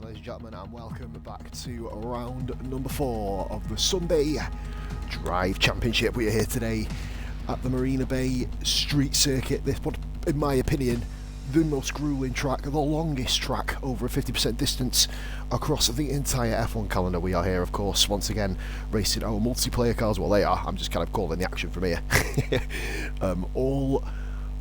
ladies and gentlemen, and welcome back to round number 4 of the Sunday Drive Championship. We are here today at the Marina Bay Street Circuit. This, in my opinion, the most grueling track, the longest track over a 50% distance across the entire F1 calendar. We are here, of course, once again, racing our multiplayer cars. Well, they are. I'm just kind of calling the action from here. All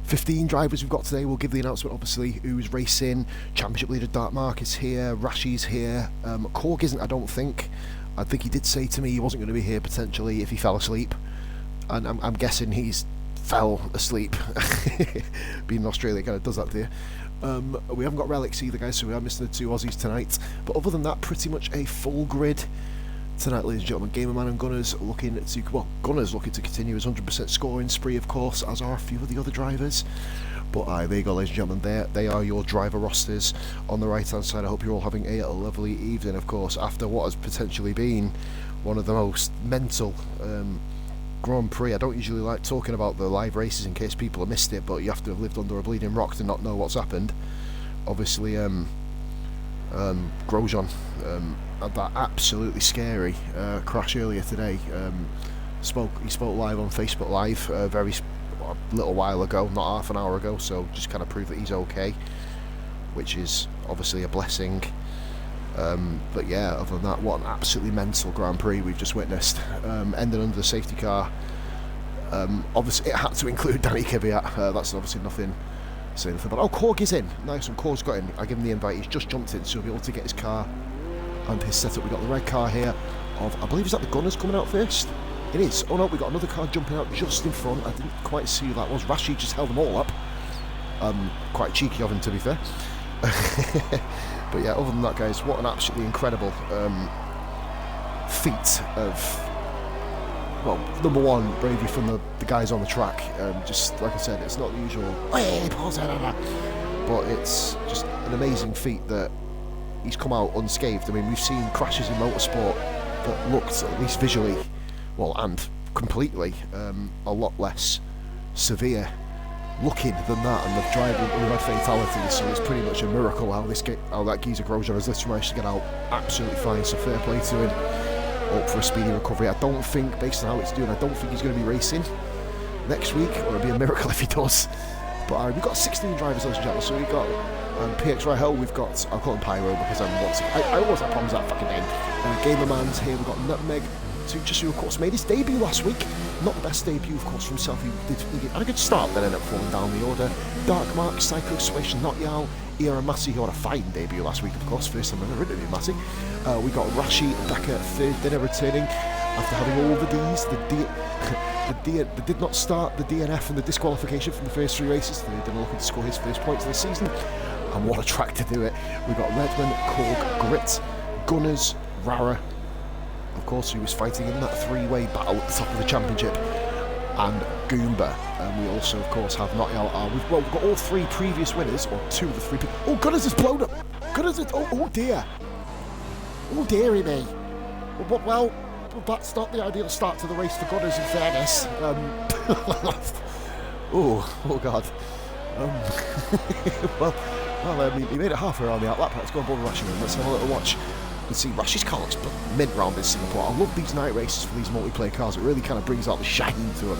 15 drivers we've got today. We'll give the announcement, obviously, who's racing. Championship leader Dark Mark is here. Rashi's here. Korg isn't, I don't think. I think he did say to me he wasn't going to be here potentially if he fell asleep. And I'm guessing he's fell asleep. Being in Australia kind of does that to you. We haven't got relics either, guys, so we are missing the two Aussies tonight. But other than that, pretty much a full grid tonight, ladies and gentlemen. Gamerman and Gunners looking to, well, Gunners looking to continue his 100% scoring spree, of course, as are a few of the other drivers. But there you go, ladies and gentlemen. They are your driver rosters on the right hand side. I hope you're all having a lovely evening, of course, after what has potentially been one of the most mental Grand Prix. I don't usually like talking about the live races in case people have missed it, but you have to have lived under a bleeding rock to not know what's happened. Obviously, Grosjean had that absolutely scary crash earlier today. He spoke live on Facebook Live a little while ago, not half an hour ago, so just kind of prove that he's okay, which is obviously a blessing. But yeah, other than that, what an absolutely mental Grand Prix we've just witnessed. Ending under the safety car. Obviously it had to include Danny Kvyat. That's obviously nothing to say anything about. Oh, Korg is in. Nice one, Korg's got in. I give him the invite. He's just jumped in, so he'll be able to get his car and his setup. We got the red car here of, I believe, is that the Gunners coming out first? It is. Oh no, we got another car jumping out just in front. I didn't quite see who that was. Rashi just held them all up. Quite cheeky of him, to be fair. But yeah, other than that, guys, what an absolutely incredible feat of, well, number one, bravery from the guys on the track. Just like I said, it's not the usual, but it's just an amazing feat that he's come out unscathed. I mean, we've seen crashes in motorsport that looked, at least visually, well, and completely, a lot less severe looking than that, and the driver we've had fatalities, so it's pretty much a miracle how that geezer Grosjean has literally managed to get out absolutely fine. So fair play to him, up for a speedy recovery. I don't think, based on how it's doing, I don't think he's going to be racing next week, or it'll be a miracle if he does. But we've got 16 drivers, ladies and gentlemen. So we've got PX Rahel, we've got, I'll call him Pyro because I always have problems with that fucking name. Gamerman's here, we've got Nutmeg, who of course made his debut last week. Not the best debut, of course, for himself. He had a good start, then ended up falling down the order. Dark Mark, Psycho Switch, Not Yal, Ira Massey, who had a fighting debut last week, of course. First time I've ever interviewed Massey. We got Rashi Becker, third dinner, returning after having all the Ds. They did not start the DNF and the disqualification from the first 3 races. Third dinner looking to score his first points of the season. And what a track to do it. We got Redman, Korg, Grit, Gunners, Rara, of course, who was fighting in that 3-way battle at the top of the championship, and Goomba. And we also, of course, have Notyal. We've got all 3 previous winners, or 2 of the 3 people. Oh, Gunners has blown up! Gunners has, oh dear! Oh dearie me! Well, that's not the ideal start to the race for Gunners, in fairness. Oh God. Well, he made it halfway around the outlap. Let's go on board Rashi and let's have a little watch. You see, Rashi's car looks mint round in Singapore. I love these night races for these multiplayer cars. It really kind of brings out the shine to them.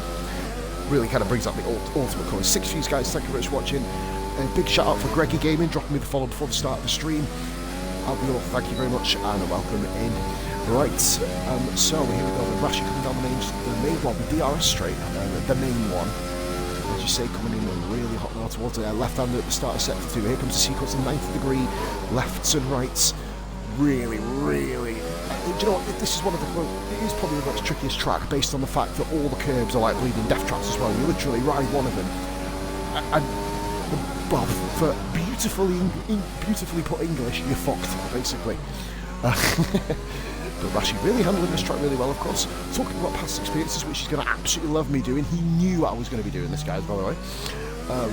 Really kind of brings out the ultimate colours. 6 views, guys. Thank you very much for watching. A big shout out for Greggy Gaming, dropping me the follow before the start of the stream. Thank you very much and welcome in. Right, so here we go. With Rashi coming down the main one, the DRS straight, the main one. As you say, coming in really hot now towards the left-hander at the start of sector 2. Here comes the sequence in 9th degree, lefts and rights. Really, do you know what, this is it is probably the most trickiest track based on the fact that all the curbs are like bleeding death traps as well. You literally ride one of them and well, for beautifully put English, you're fucked, basically. But Rashi really handling this track really well, of course. Talking about past experiences, which he's going to absolutely love me doing. He knew I was going to be doing this, guys, by the way.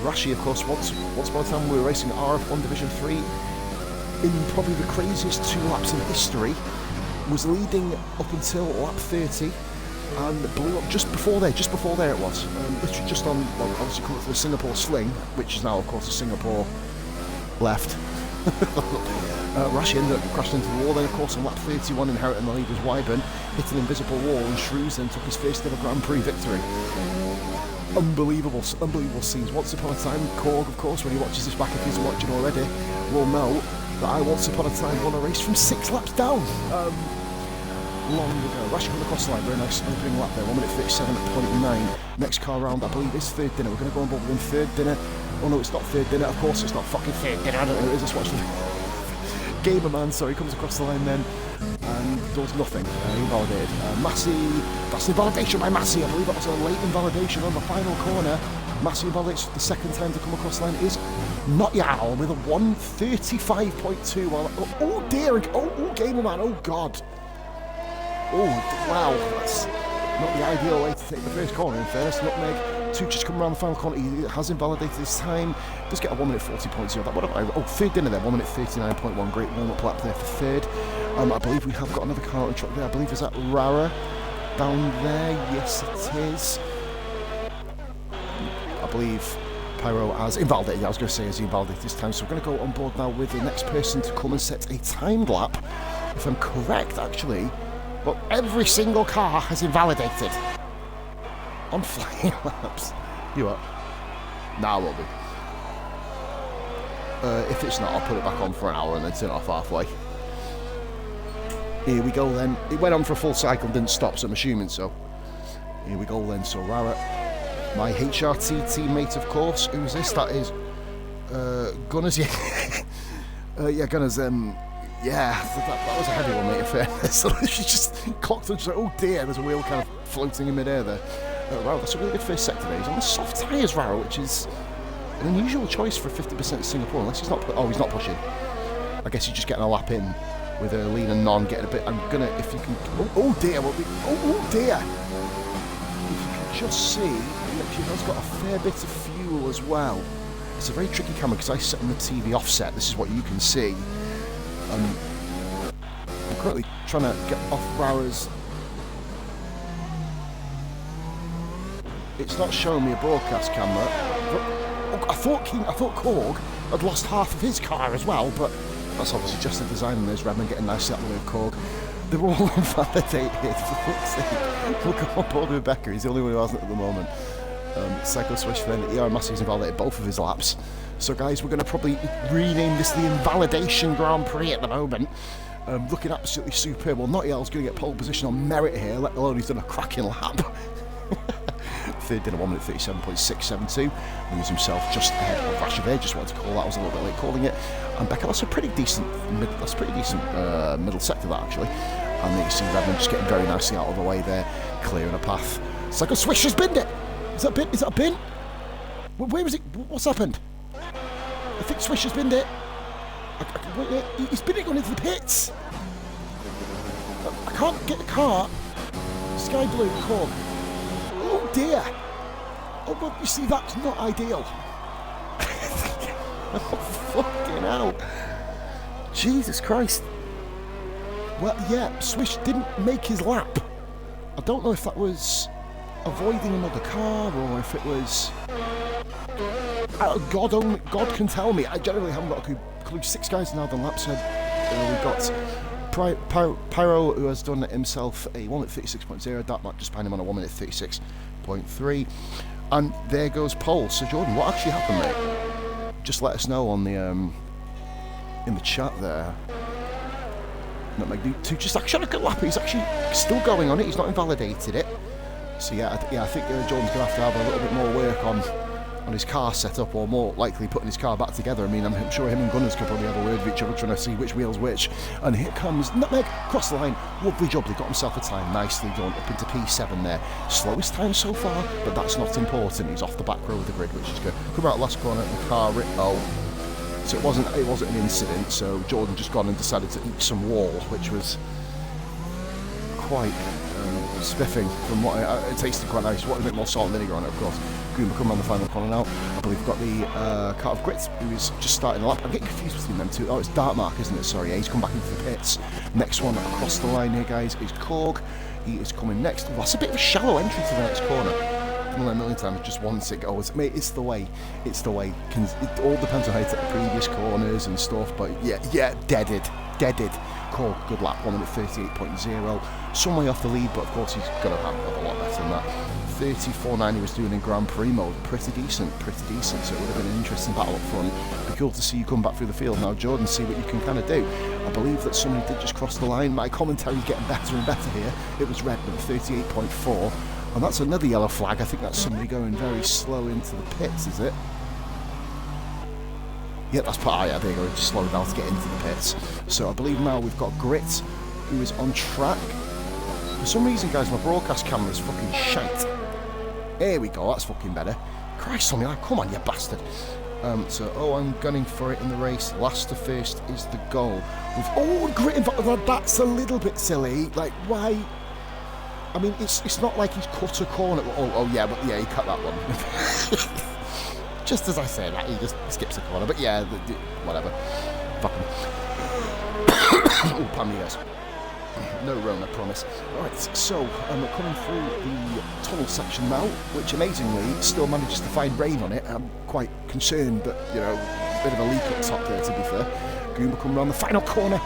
Rashi, of course, once upon a time we were racing at RF1 Division 3, in probably the craziest 2 laps in history, was leading up until lap 30 and blew up just before there it was. Literally just on, well, obviously coming through the Singapore sling, which is now of course a Singapore left, Rashi ended up crashing into the wall. Then, of course, on lap 31, inheriting the lead was Wyburn, hit an invisible wall, and Shrews then took his first ever Grand Prix victory. Unbelievable scenes. Once upon a time, Korg, of course, when he watches this back, if he's watching already, will know that I once upon a time won a race from 6 laps down. Long ago. Rashi coming across the line, very nice opening lap there, 1 minute 37.9. Next car round, I believe, is Third Dinner. We're going to go on board with Third Dinner. Oh no, it's not Third Dinner, of course it's not fucking Third Dinner, I don't know who it is, let's watch the Gamerman, sorry, comes across the line then, and does nothing, invalidated. Massey, that's invalidation by Massey, I believe that was a late invalidation on the final corner. Massey invalidates the second time to come across the line, is not Yao with a 1:35.2. Oh dear, oh Gamerman, oh god. Oh, wow, that's not the ideal way to take the first corner, in fairness. Nutmeg, Tucci's come around the final corner, he has invalidated this time, does get a 1 minute 40.0. That, what have I, Third Dinner there, 1 minute 39.1, great warm-up lap there for third. I believe we have got another car on track there, I believe is that Rara down there, yes it is. I believe Pyro has invalidated, I was going to say has invalidated this time, so we're going to go on board now with the next person to come and set a timed lap, if I'm correct actually. But every single car has invalidated on flying laps. You what? Nah, I will be. If it's not, I'll put it back on for an hour and then turn it off halfway. Here we go then. It went on for a full cycle and didn't stop, so I'm assuming so. Here we go then. So Rara, my HRT teammate, of course. Who's this? That is Gunners. Yeah, yeah, Gunners. Yeah, that was a heavy one, mate, in fairness. So she just clocked and she's like, oh dear, there's a wheel kind of floating in midair there. Wow, that's a really good first sector there. He's on the soft tyres, Rara, which is an unusual choice for 50% Singapore, unless he's not, he's not pushing. I guess he's just getting a lap in with a lean and non, getting a bit, I'm gonna, if you can, oh dear, oh dear. If you can just see, he actually has got a fair bit of fuel as well. It's a very tricky camera because I set on the TV offset, this is what you can see. I'm currently trying to get off Rara's. It's not showing me a broadcast camera. I thought Korg had lost half of his car as well, but that's obviously just the design, and there's Redman getting nicely out of the way of Korg. They're all invalidated, for fuck's sake. We'll go on board with Becker, he's the only one who hasn't at the moment. Psycho Swish then, ER Massey's invalidated both of his laps. So guys, we're going to probably rename this the Invalidation Grand Prix at the moment. Looking absolutely superb. Well, Nottiel's going to get pole position on merit here, let alone he's done a cracking lap. Third Dinner 1 minute 37.672. Lose himself just ahead of Rashiver. Just wanted to call that, I was a little bit late calling it. And Becker, that's a pretty decent middle sector that actually. And then you see Redmond just getting very nicely out of the way there, clearing a path. It's like a Swish has binned it. Is that a bin? Is that a bin? Where is it? What's happened? I think Swish has binned it. He's binning going into the pits. I can't get the car. Sky Blue, Korg. Oh dear. Oh, well, you see, that's not ideal. Oh, fucking hell. Jesus Christ. Well, yeah, Swish didn't make his lap. I don't know if that was avoiding another car or if it was... God can tell me. I generally haven't got a clue. 6 guys now done laps. We've got Pyro, who has done himself a 1 minute 36.0. Dartmark just behind him on a 1 minute 36.3. And there goes Pole. So Jordan, what actually happened, mate? Just let us know on the in the chat there. Just actually look at lap. He's actually still going on it. He's not invalidated it. So yeah, I think Jordan's gonna have to have a little bit more work on his car setup, or more likely putting his car back together. I mean, I'm sure him and Gunners could probably have a word with each other trying to see which wheel's which. And here comes Nutmeg across the line. Lovely job, they got himself a time, nicely done, up into P7 there. Slowest time so far, but that's not important. He's off the back row of the grid, which is good. Come out last corner, the car so it wasn't an incident. So Jordan just gone and decided to eat some wall, which was quite spiffing from what it tasted quite nice. What a bit more salt and vinegar on it, of course. Goomba come around the final corner now. I believe we've got the Cart of Grits, who is just starting the lap. I'm getting confused between them two. Oh, it's Dartmark, isn't it? Sorry, yeah, he's come back into the pits. Next one across the line here, guys, is Korg. He is coming next. Well, that's a bit of a shallow entry to the next corner. done it a million times, just once it goes. Mate, it's the way. It all depends on how you take the previous corners and stuff, but yeah, deaded. Korg, good lap, 1 minute 38.0. Some way off the lead, but of course he's going to have a lot better than that. 34.9 he was doing in Grand Prix mode, pretty decent, so it would have been an interesting battle up front. It'd be cool to see you come back through the field now, Jordan, see what you can kind of do. I believe that somebody did just cross the line. My commentary's getting better and better here. It was Redman, 38.4, and that's another yellow flag. I think that's somebody going very slow into the pits, is it? Yeah, that's part. Yeah, there you go. Just slow down to get into the pits. So I believe now we've got Grit, who is on track. For some reason, guys, my broadcast camera is fucking shite. There we go. That's fucking better. Christ on me, come on, you bastard. I'm gunning for it in the race. Last to first is the goal. Grit involved. That's a little bit silly. Like, why? I mean, it's not like he's cut a corner. Yeah, he cut that one. Just as I say that, he just skips a corner. But yeah, whatever. Fuck him. Oh, pardon me, guys. No Rona, promise. Alright, so I'm coming through the tunnel section now, which amazingly still manages to find rain on it. I'm quite concerned that, a bit of a leak up top there, to be fair. Goomba come around the final corner.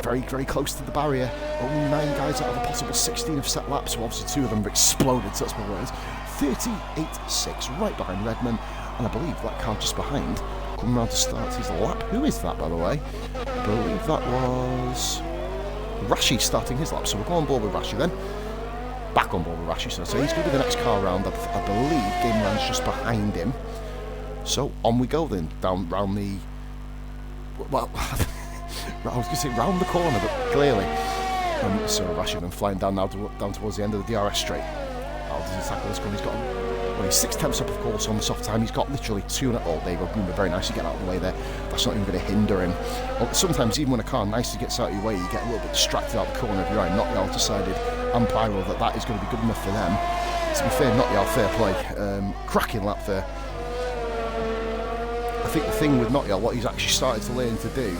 Very, very close to the barrier. Only 9 guys out of a possible 16 have set laps, so obviously 2 of them have exploded, so that's my words. 38.6, right behind Redman. And I believe that car just behind, coming around to start his lap. Who is that, by the way? I believe that was Rashi starting his lap. So we'll go on board with Rashi then. Back on board with Rashi, so he's going to be the next car round. I believe Gameland's just behind him. So on we go then, down round the... Well, I was going to say round the corner, but clearly. So Rashi then flying down now down towards the end of the DRS straight. How does he tackle this one? He's got... Well, he's 6 tenths up, of course, on the soft time. He's got literally 2 and there you go, Goomba, very nice to get out of the way there. That's not even going to hinder him. Well, sometimes, even when a car nicely gets out of your way, you get a little bit distracted out the corner of your eye. Notyal decided, and Pyro, that is going to be good enough for them. To be fair, Notyal, fair play. Cracking lap there. I think the thing with Notyal, what he's actually started to learn to do,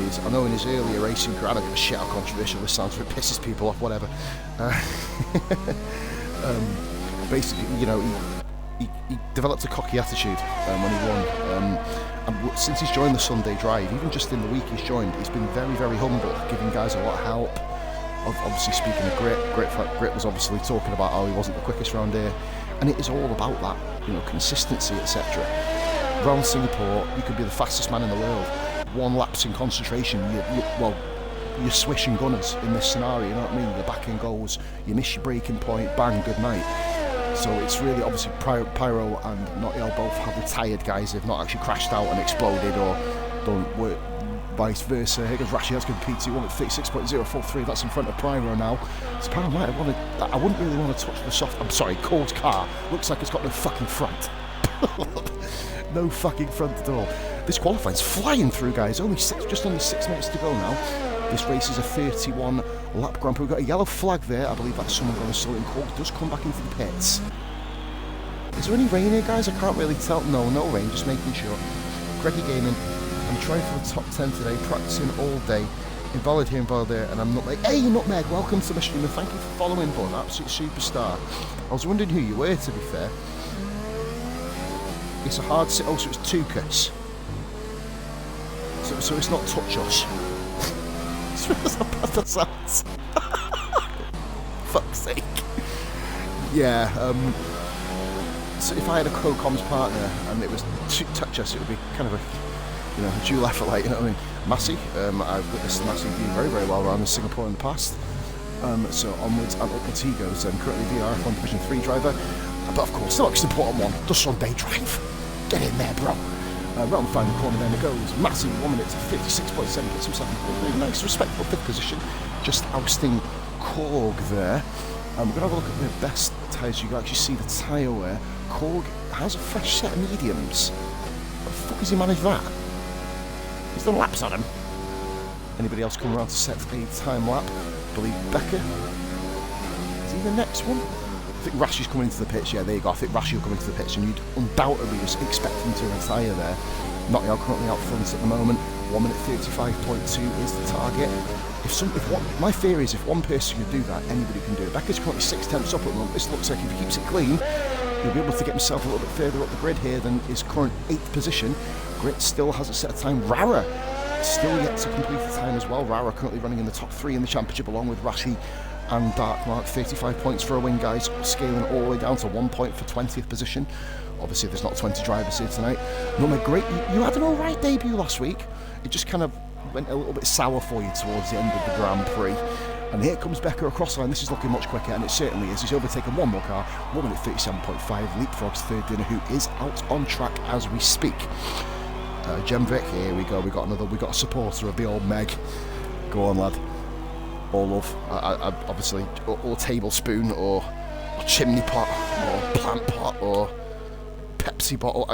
is, I know in his earlier racing career, I don't give a shit how controversial this sounds, if it pisses people off, whatever. Basically, he developed a cocky attitude when he won. And since he's joined the Sunday Drive, even just in the week he's joined, he's been very, very humble, giving guys a lot of help. Obviously, speaking of Grit was obviously talking about how he wasn't the quickest round here, and it is all about that, consistency, etc. Round Singapore, you could be the fastest man in the world. 1 lapse in concentration, you're swishing gunners in this scenario, you know what I mean? The back end goes, you miss your braking point, bang, good night. So it's really, obviously, Pyro and Notyal both have retired guys. They've not actually crashed out and exploded or done work, vice versa. Here goes Rashi, that's going to be P2, 1 at 36.043, that's in front of Pyro now. So Pyro might have wanted, I wouldn't really want to touch the Korg's car. Looks like it's got no fucking front. No fucking front at all. This qualifying's flying through, guys. Just only 6 minutes to go now. This race is a 31 lap Grand Prix. We've got a yellow flag there. I believe that's someone going to slow in. Korg does come back into the pits. Is there any rain here, guys? I can't really tell. No rain, just making sure. Greggy Gaming. I'm trying for the top 10 today, practicing all day. Invalid here, invalid there, and I'm Nutmeg. Hey, Nutmeg, welcome to the stream, and thank you for following, bud. Absolute superstar. I was wondering who you were, to be fair. It's a hard sit. Oh, so it's Tukas. So it's not Touch Us. That's how bad that sounds. Fuck's sake. Yeah, so if I had a co-coms partner and it was Touch Us, it would be kind of a dual effort, like, you know what I mean? Massey, I've witnessed Massey do very, very well around in Singapore in the past. So onwards and upwards he goes, currently VRF1 Division 3 driver. But of course, the most important one, the Sunday Drive. Get in there, bro. Round the final corner, then it goes. Massey, 1 minute to 56.7, gets himself in a very nice, respectable 5th position. Just ousting Korg there. We're going to have a look at the best tyres. You can actually see the tyre wear. Korg has a fresh set of mediums. How the fuck has he managed that? He's done laps on him. Anybody else come around to set a time lap? I believe Becker. Is he the next one? I think Rashi's coming into the pitch. Yeah, there you go. I think Rashi will come into the pitch, and you'd undoubtedly just expect him to retire there. Notyal currently out front at the moment. 1 minute 35.2 is the target. My theory is if one person can do that, anybody can do it. Becker's currently 6 tenths up at the moment. This looks like if he keeps it clean, he'll be able to get himself a little bit further up the grid here than his current 8th position. Grit still hasn't set a time. Rara still yet to complete the time as well. Rara currently running in the top 3 in the championship along with Rashi and Darkmark. 35 points for a win, guys, scaling all the way down to 1 point for 20th position. Obviously there's not 20 drivers here tonight. Nutmeg, great, you had an alright debut last week. It just kind of went a little bit sour for you towards the end of the Grand Prix. And here comes Becker across the line. This is looking much quicker, and it certainly is. He's overtaken one more car, 1 minute 37.5. Leapfrog's third dinner, who is out on track as we speak. Gemvik, here we go. We got a supporter of the old Meg. Go on, lad. All love. Obviously, or tablespoon, or chimney pot, or plant pot, or Pepsi bottle.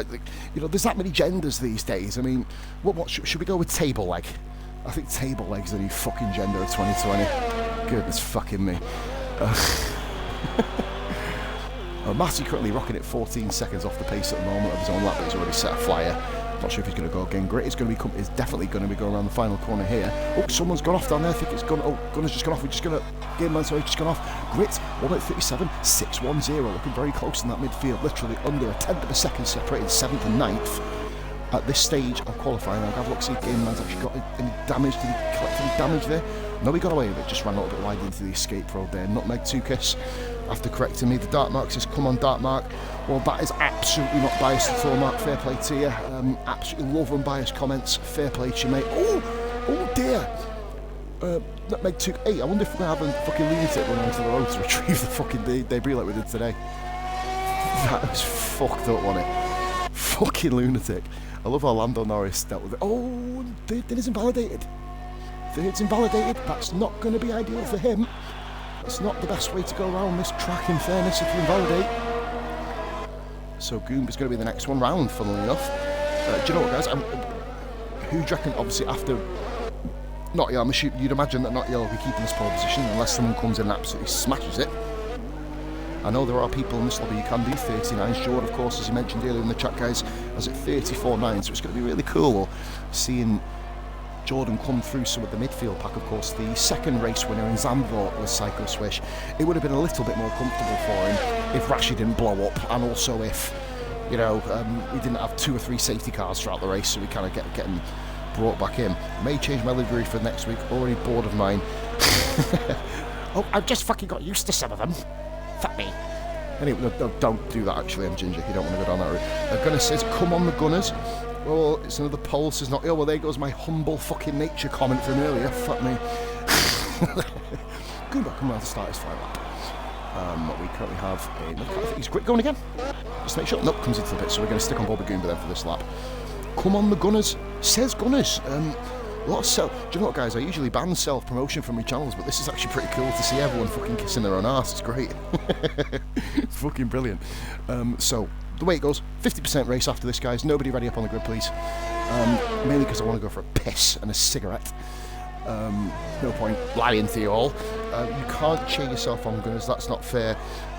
There's that many genders these days. I mean, what should we go with table leg? I think table leg's the new fucking gender of 2020. Goodness fucking me. Matty currently rocking it 14 seconds off the pace at the moment of his own lap, but he's already set a flyer. Not sure if he's going to go again. Grit is definitely going to be going around the final corner here. Oh, someone's gone off down there. I think it's gone. Oh, Gunner's just gone off. We're just going to. Game man, sorry, just gone off. Grit, 1:37, 6:10. Looking very close in that midfield. Literally under a tenth of a second separating 7th and 9th. At this stage of qualifying, I'll have a look, see if Game Man's actually got any damage. Did he collect any damage there? No, he got away with it. Just ran a little bit wide into the escape road there. Nutmeg 2kiss. After correcting me, the Darkmark says, come on, Darkmark. Well, that is absolutely not biased at all, Mark. Fair play to you. Absolutely love unbiased comments. Fair play to you, mate. Oh dear. Nutmeg 2. Hey, I wonder if we're going to have a fucking lunatic run onto the road to retrieve the fucking debris like we did today. That was fucked up, wasn't it? Fucking lunatic. I love how Lando Norris dealt with it. Oh, third is invalidated. Third's invalidated. That's not going to be ideal for him. It's not the best way to go around this track, in fairness, if you invalidate. So Goomba's going to be the next one round, funnily enough. Do you know what, guys? Who do you reckon, obviously, after Nottiel, you'd imagine that Nottiel will be keeping this pole position unless someone comes in and absolutely smashes it. I know there are people in this lobby who can do 39. Jordan, of course, as you mentioned earlier in the chat, guys, has it 34.9, so it's going to be really cool seeing Jordan come through some of the midfield pack. Of course, the second race winner in Zandvoort was Psycho Swish. It would have been a little bit more comfortable for him if Rashi didn't blow up, and also if, we didn't have 2 or 3 safety cars throughout the race, so we kind of get him brought back in. May change my livery for next week, already bored of mine. Oh, I've just fucking got used to some of them. Fuck me. Anyway, no, don't do that actually, I'm Ginger, you don't want to go down that route. Gunner says, come on the Gunners. Well, it's another poll, says not, well, there goes my humble fucking nature comment from earlier, fuck me. Goomba, come around to start his final lap. We currently have I think he's Grit going again. Just make sure, nope, comes into the bit, so we're going to stick on Bobby Goomba then for this lap. Come on the Gunners, says Gunners. A lot of do you know what, guys, I usually ban self-promotion from my channels, but this is actually pretty cool to see everyone fucking kissing their own arse. It's great. It's fucking brilliant. So the way it goes, 50% race after this, guys. Nobody ready up on the grid, please. Mainly because I want to go for a piss and a cigarette. No point lying to you all. You can't cheer yourself on, Gunners, that's not fair.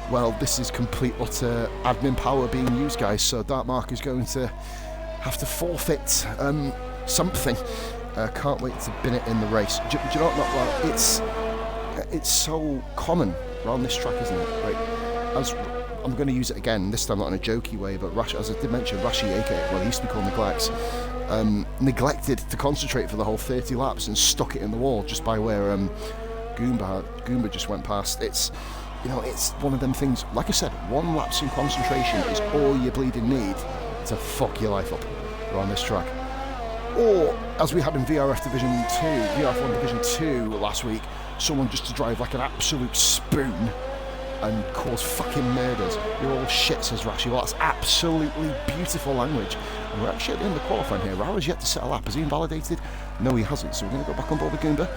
Well, this is complete utter admin power being used, guys, so Darkmark is going to have to forfeit something. Can't wait to bin it in the race. Do you know what? Well, it's so common around this track, isn't it? Like, I'm going to use it again, this time not in a jokey way, but Rashi, as I did mention, Rashi, aka, well, he used to be called Neglects, neglected to concentrate for the whole 30 laps and stuck it in the wall just by where Goomba just went past. It's one of them things, like I said, 1 lapse in concentration is all you bleeding need to fuck your life up around this track. Or, as we had in VRF Division 2 last week, someone just to drive like an absolute spoon and cause fucking murders. You're all shit, says Rashi. Well, that's absolutely beautiful language. And we're actually at the end of qualifying here. Rara's yet to set a lap. Has he invalidated? No, he hasn't. So we're going to go back on board with Goomba.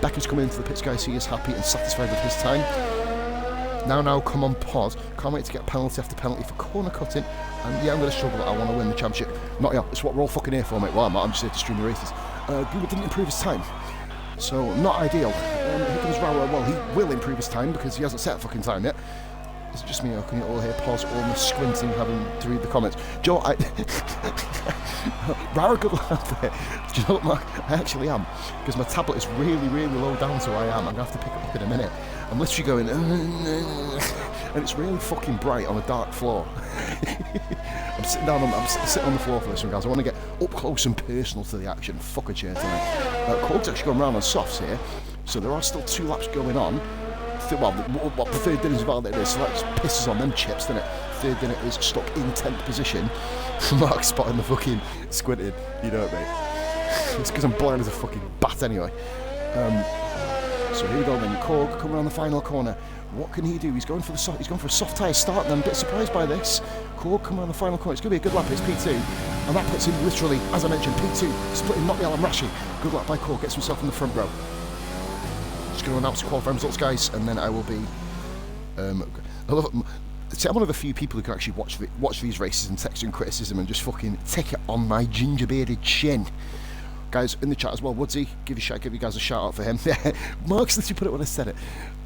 Becker's coming into the pits, guys. He is happy and satisfied with his time. Now, come on, pause. Can't wait to get penalty after penalty for corner cutting. And yeah, I'm going to struggle, but I want to win the championship. Not yet. It's what we're all fucking here for, mate. Well, I'm just here to stream the races. Goomba didn't improve his time, so not ideal. Here comes Rara. Well, he will improve his time because he hasn't set a fucking time yet. Is it just me, or can you all hear pause almost squinting having to read the comments? Joe, Rara, good lad there. Do you know what, Mark? I actually am, because my tablet is really, really low down to where I am. I'm going to have to pick it up in a minute. I'm literally going, and it's really fucking bright on a dark floor. I'm sitting on the floor for this one, guys. I want to get up close and personal to the action. Fuck a chair tonight. Cork's actually going round on softs here, so there are still 2 laps going on. Well, what the third dinner's validated is, so that just pisses on them chips, doesn't it? Third dinner is stuck in 10th position. Mark spotting the fucking squinted, you know what I mean? It's because I'm blind as a fucking bat anyway. So here we go then. Korg coming around the final corner. What can he do? He's going for a soft tyre start, and I'm a bit surprised by this. Korg coming around the final corner. It's going to be a good lap. It's P2, and that puts him literally, as I mentioned, P2 splitting not the Alan Rashi. Good lap by Korg. Gets himself in the front row. Just going to announce qualifying results, guys, and then I will be. See, I'm one of the few people who can actually watch these races and text and criticism and just fucking take it on my ginger bearded chin. Guys in the chat as well, Woodsy, give you guys a shout out for him. Mark's literally put it when I said it.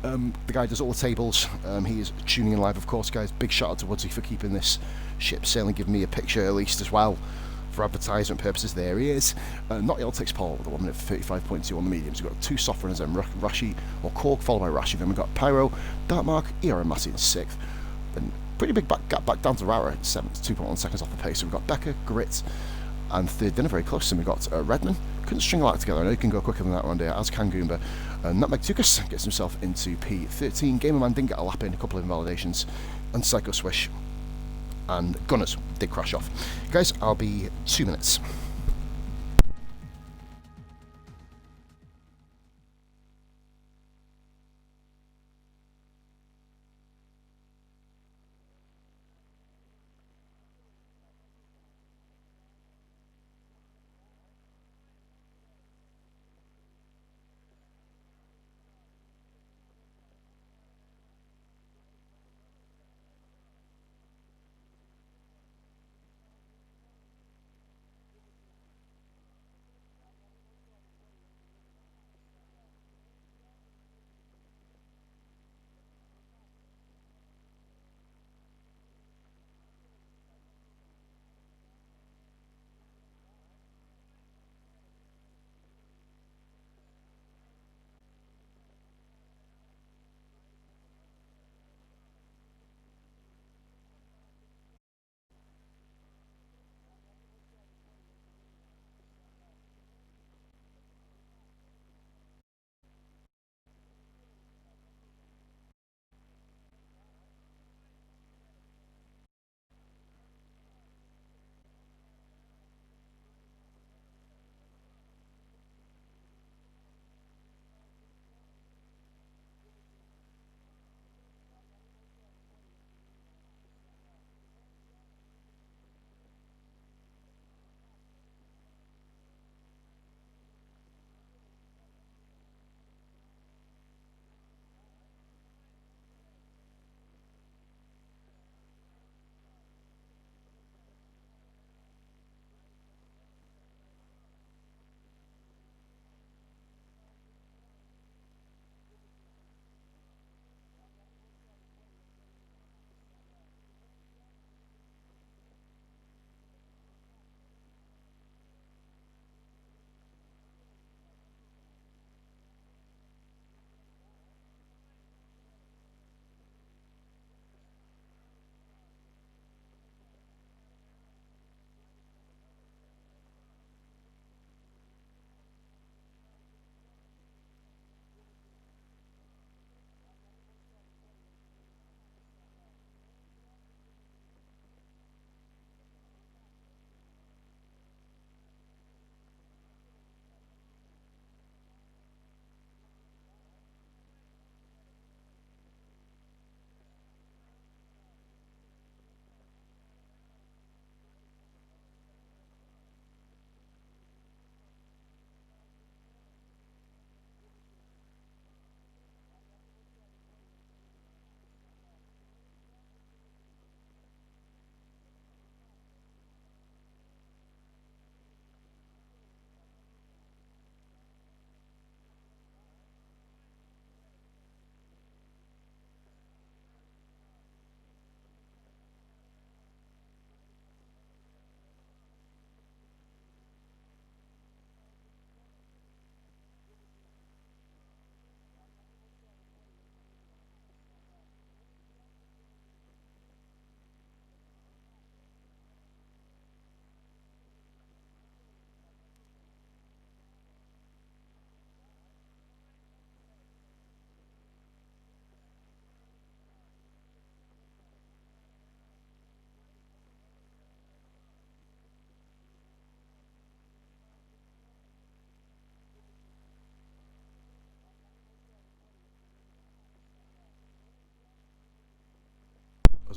The guy does all the tables. He is tuning in live, of course, guys. Big shout out to Woodsy for keeping this ship sailing, giving me a picture at least as well for advertisement purposes. There he is. Not Yell takes Paul with a 1 minute 35.2 on the mediums. We've got 2 soft runners then, Rashi or Korg followed by Rashi. Then we've got Pyro, Dartmark, ER and Massey in 6th. Then pretty big gap back down to Rara at 7th, 2.1 seconds off the pace. So we've got Becker, Grit, and third dinner very close. And we've got Redman. Couldn't string a lot together. I know you can go quicker than that one day, as can Goomba. Nutmeg Tukas gets himself into P13. Gamerman didn't get a lap in, a couple of invalidations. And Psycho Swish and Gunners did crash off. Guys, I'll be 2 minutes.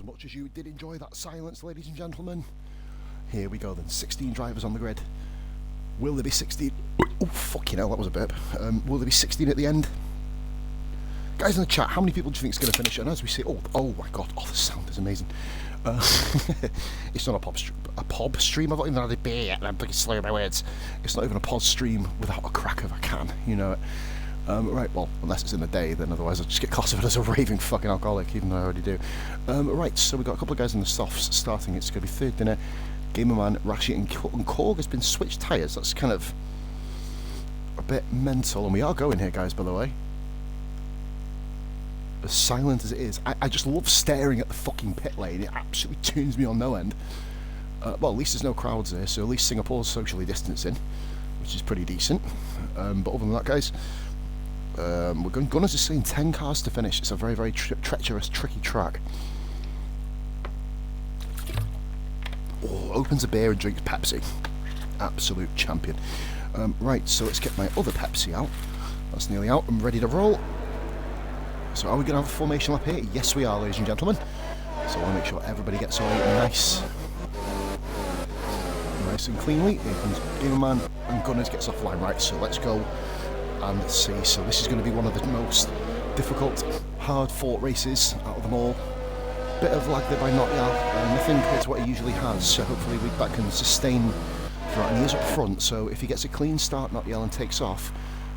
as much as you did enjoy that silence, ladies and gentlemen. Here we go then, 16 drivers on the grid. Will there be 16? Oh, fucking hell, that was a burp. Will there be 16 at the end? Guys in the chat, how many people do you think is going to finish? And as we see, oh my god, the sound is amazing. It's not a pop stream. I've not even had a beer yet, and I'm thinking slow my words. It's not even a pod stream without a crack of a can, you know it. Right, well, unless it's in the day, then otherwise I'll just get classified as a raving fucking alcoholic, even though I already do. Right, so we've got a couple of guys in the softs starting. It's going to be third dinner. Gamerman, Rashi and Korg has been switched tyres. That's kind of a bit mental. And we are going here, guys, by the way. As silent as it is. I just love staring at the fucking pit lane. It absolutely tunes me on no end. Well, at least there's no crowds there, so at least Singapore's socially distancing, which is pretty decent. But other than that, guys, we're going. Gunners is saying 10 cars to finish. It's a very, very treacherous, tricky track. Oh, opens a beer and drinks Pepsi. Absolute champion. Right, so let's get my other Pepsi out. That's nearly out. I'm ready to roll. So are we going to have a formation lap here? Yes, we are, ladies and gentlemen. So I want to make sure everybody gets away nice and cleanly. Here comes Gamerman and Gunners gets offline. Right, so let's go and see. So this is going to be one of the most difficult, hard-fought races out of them all. Bit of lag there by Notyal, nothing compared to what he usually has, so hopefully that can sustain throughout. And he is up front, so if he gets a clean start, Notyal, and takes off,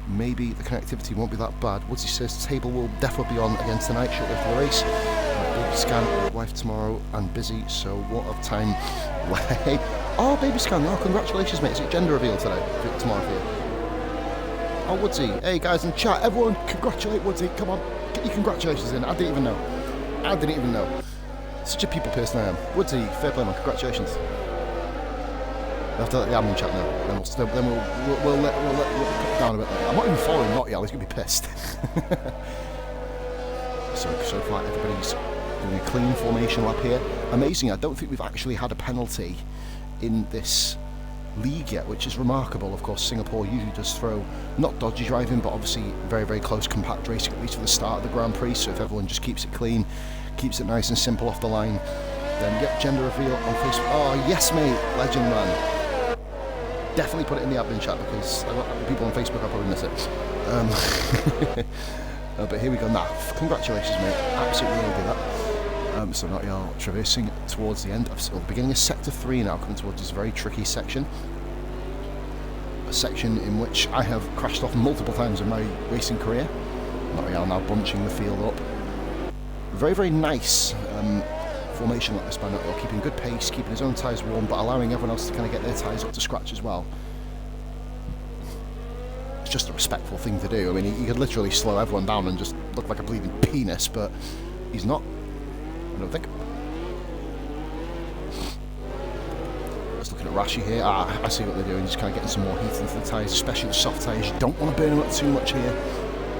maybe the connectivity won't be that bad. Woodsy says table will definitely be on again tonight, shortly after the race. Baby Scan, wife tomorrow, and busy, so what of time? Oh, Baby Scan, oh, congratulations, mate. Is it gender reveal today? Tomorrow for you? Oh, Woodsy, hey guys in the chat, everyone congratulate Woodsy, come on, get your congratulations in. I didn't even know. Such a people person I am. Woodsy, fair play man, congratulations. We'll have to let the admin chat know, then we'll let it down a bit later. I'm not even following Notyal, he's going to be pissed. So far everybody's doing a clean formation lap here. Amazing, I don't think we've actually had a penalty in this league yet, which is remarkable. Of course, Singapore usually does throw, not dodgy driving, but obviously very, very close compact racing, at least for the start of the Grand Prix. So if everyone just keeps it clean, keeps it nice and simple off the line, then yep, gender reveal on Facebook. Oh yes mate, legend man. Definitely put it in the admin chat because a lot of people on Facebook will probably miss it. But here we go. Nah, congratulations mate, absolutely will do that. So Notyal traversing towards the end of the beginning of sector 3 now, coming towards this very tricky section. A section in which I have crashed off multiple times in my racing career. Notyal now bunching the field up. Very, very nice formation like this by Notyal, keeping good pace, keeping his own tyres warm, but allowing everyone else to kind of get their tyres up to scratch as well. It's just a respectful thing to do. I mean, he could literally slow everyone down and just look like a bleeding penis, but he's not. I don't think. Just looking at Rashi here. I see what they're doing, just kind of getting some more heat into the tyres, especially the soft tyres. You don't want to burn them up too much here.